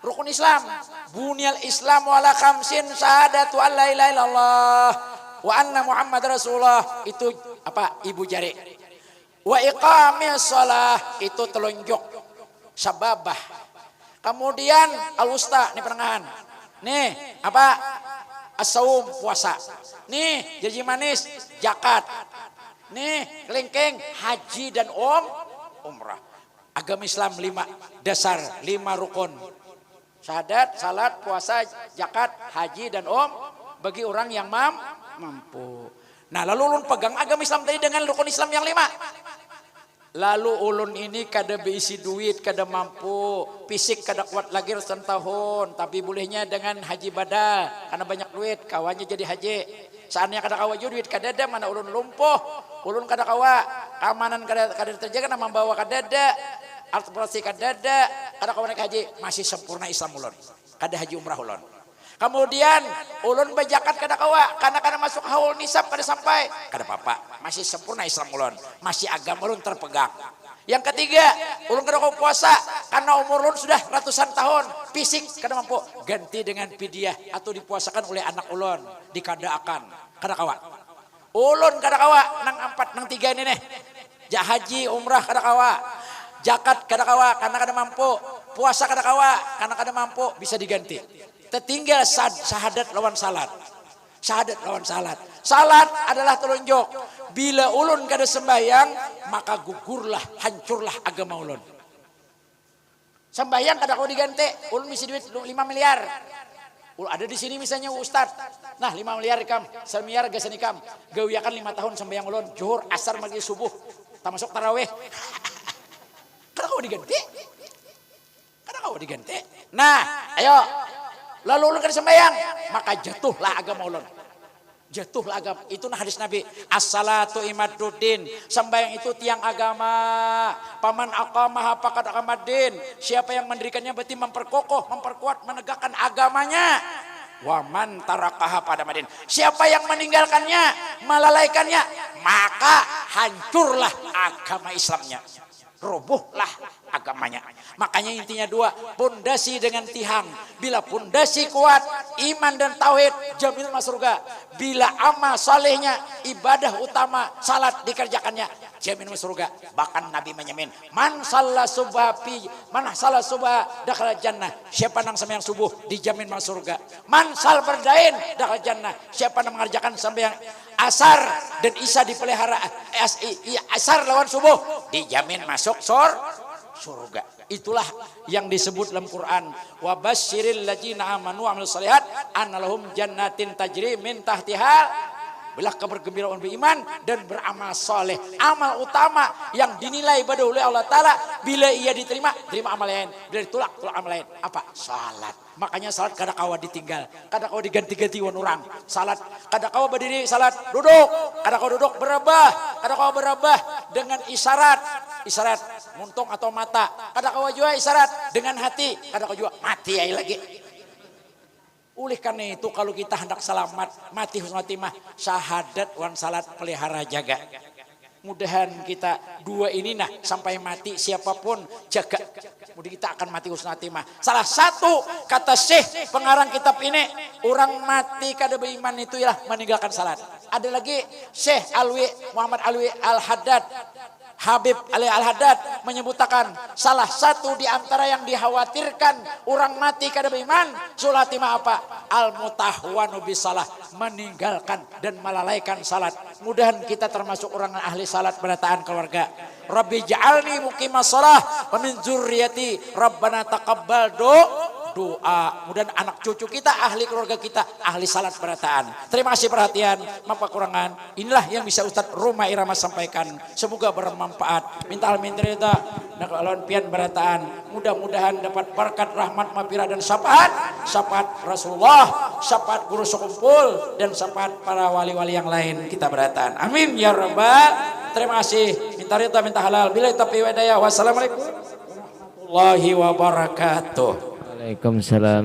rukun Islam. Bunyal Islam wala khamsin syahadatu an la ilaha illallah wa anna Muhammad Rasulullah. Itu apa? Ibu jari. Wa iqamis shalah itu telunjuk sababah. Kemudian al-wusta nih perengahan. Nih apa? As-saum puasa. Nih janji manis zakat. Nih kelingking haji dan umrah. Agama Islam 5 dasar, 5 rukun. Syahadat, salat, puasa, zakat, haji dan bagi orang yang mampu. Nah, lalu ulun pegang agama Islam tadi dengan rukun Islam yang 5. Lalu ulun ini kada berisi duit, kada mampu, fisik kada kuat lagi ratusan tahun, tapi bolehnya dengan haji badal karena banyak duit, kawannya jadi haji. Saatnya kada kawa juga duit kada ada, mana ulun lumpuh, ulun kada kawa, keamanan kada terjaga, nama bawa kada ada, transportasi kada ada, kada kawa naik haji, masih sempurna Islam ulun, kada haji umrah ulun. Kemudian ulun bajakat kada kawa karena masuk haul nisab kada sampai, kada apa-apa, masih sempurna Islam ulun, masih agama ulun terpegang. Yang ketiga, ulun kada kawa puasa karena umur ulun sudah ratusan tahun, fisik kada mampu, ganti dengan fidyah atau dipuasakan oleh anak ulun, dikadaakan, kada kawa. Ulun kada kawa nang 4 nang 3 ini nih. Haji umrah kada kawa, zakat kada kawa karena kada mampu, puasa kada kawa karena kada mampu, bisa diganti. Tertinggal syahadat lawan salat. Syahadat lawan salat. Salat adalah telunjuk. Bila ulun kada sembahyang, maka gugurlah, hancurlah agama ulun. Sembahyang kada kau diganti, ulun misi duit 5 miliar. Ada di sini misalnya Ustad. Nah 5 miliar ikam, 1 miliar gasan ikam. Gawiakan 5 tahun sembahyang ulun, zuhur, asar, maghrib, subuh. Termasuk tarawih. Kada kau diganti. Kada kau diganti. Nah, ayo. Lalu ulun kada sembahyang, maka jatuhlah agama ulun. Jatuhlah agama. Itu hadis Nabi. As-salatu imaduddin. Sembahyang itu tiang agama. Paman aqamaha faqad aqamaddin. Siapa yang mendirikannya berarti memperkokoh, memperkuat, menegakkan agamanya. Wa man tarakaha pada madin. Siapa yang meninggalkannya, melalaikannya, maka hancurlah agama Islamnya. Robohlah agamanya. Makanya intinya 2, pondasi dengan tihang. Bila pondasi kuat, iman dan tauhid, jaminan masuk surga. Bila amal salehnya, ibadah utama, salat dikerjakannya, jaminan masuk surga. Bahkan Nabi menyamin, man shalla subha dakhala jannah. Siapa nang sembahyang subuh dijamin masuk surga. Man shal berdain dakhala jannah. Siapa nang mengerjakan sembahyang asar dan isya dipelihara, asar lawan subuh dijamin masuk surga. Itulah yang disebut dalam Quran, wa basyiril ladzina amanu wa amilus shalihat annalahum jannatin tajri min tahtiha. Belah kabar gembira orang beriman dan beramal soleh. Amal utama yang dinilai ibadah oleh Allah Ta'ala, bila ia diterima, terima amal lain. Bila ditolak, tolak amal lain. Apa? Salat. Makanya salat kada kawa ditinggal, kada kawa diganti-ganti wan orang. Salat kada kawa berdiri, salat duduk, kada kawa duduk berabah, kada kawa berabah dengan isyarat muntung atau mata. Kada kawa juga isyarat dengan hati, kada kawa juga mati ai lagi. Oleh karena itu kalau kita hendak selamat, mati husnul khotimah, syahadat wan salat pelihara jaga. Mudahan kita dua ini nah sampai mati siapapun jaga. Mudah kita akan mati husnul khotimah. Salah satu kata Syekh pengarang kitab ini, orang mati kada beriman itu ialah meninggalkan salat. Ada lagi Syekh Alwi Muhammad Alwi Al-Haddad, Habib Ali Al-Haddad menyebutkan salah satu di antara yang dikhawatirkan orang mati kada beriman husnul khotimah apa? Al-mutahwanu bisalah, meninggalkan dan melalaikan salat. Mudahan kita termasuk orang ahli salat penataan keluarga. Rabbi ja'alni muqimas shalah wa min dzurriyyati rabbana taqabbal doa. Mudah anak cucu kita, ahli keluarga kita, ahli salat berataan. Terima kasih perhatian, maaf kekurangan. Inilah yang bisa Ustadz Roma Irama sampaikan. Semoga bermanfaat. Minta almintrita, nakalon pian berataan. Mudah-mudahan dapat berkat rahmat mafirah dan syafaat. Syafaat Rasulullah, syafaat guru sekumpul, dan syafaat para wali-wali yang lain kita berataan. Amin ya rabbal. Terima kasih. Minta rita, minta halal. Bila taufiq wa hidayah. Wassalamualaikum warahmatullahi wabarakatuh. Waalaikumsalam.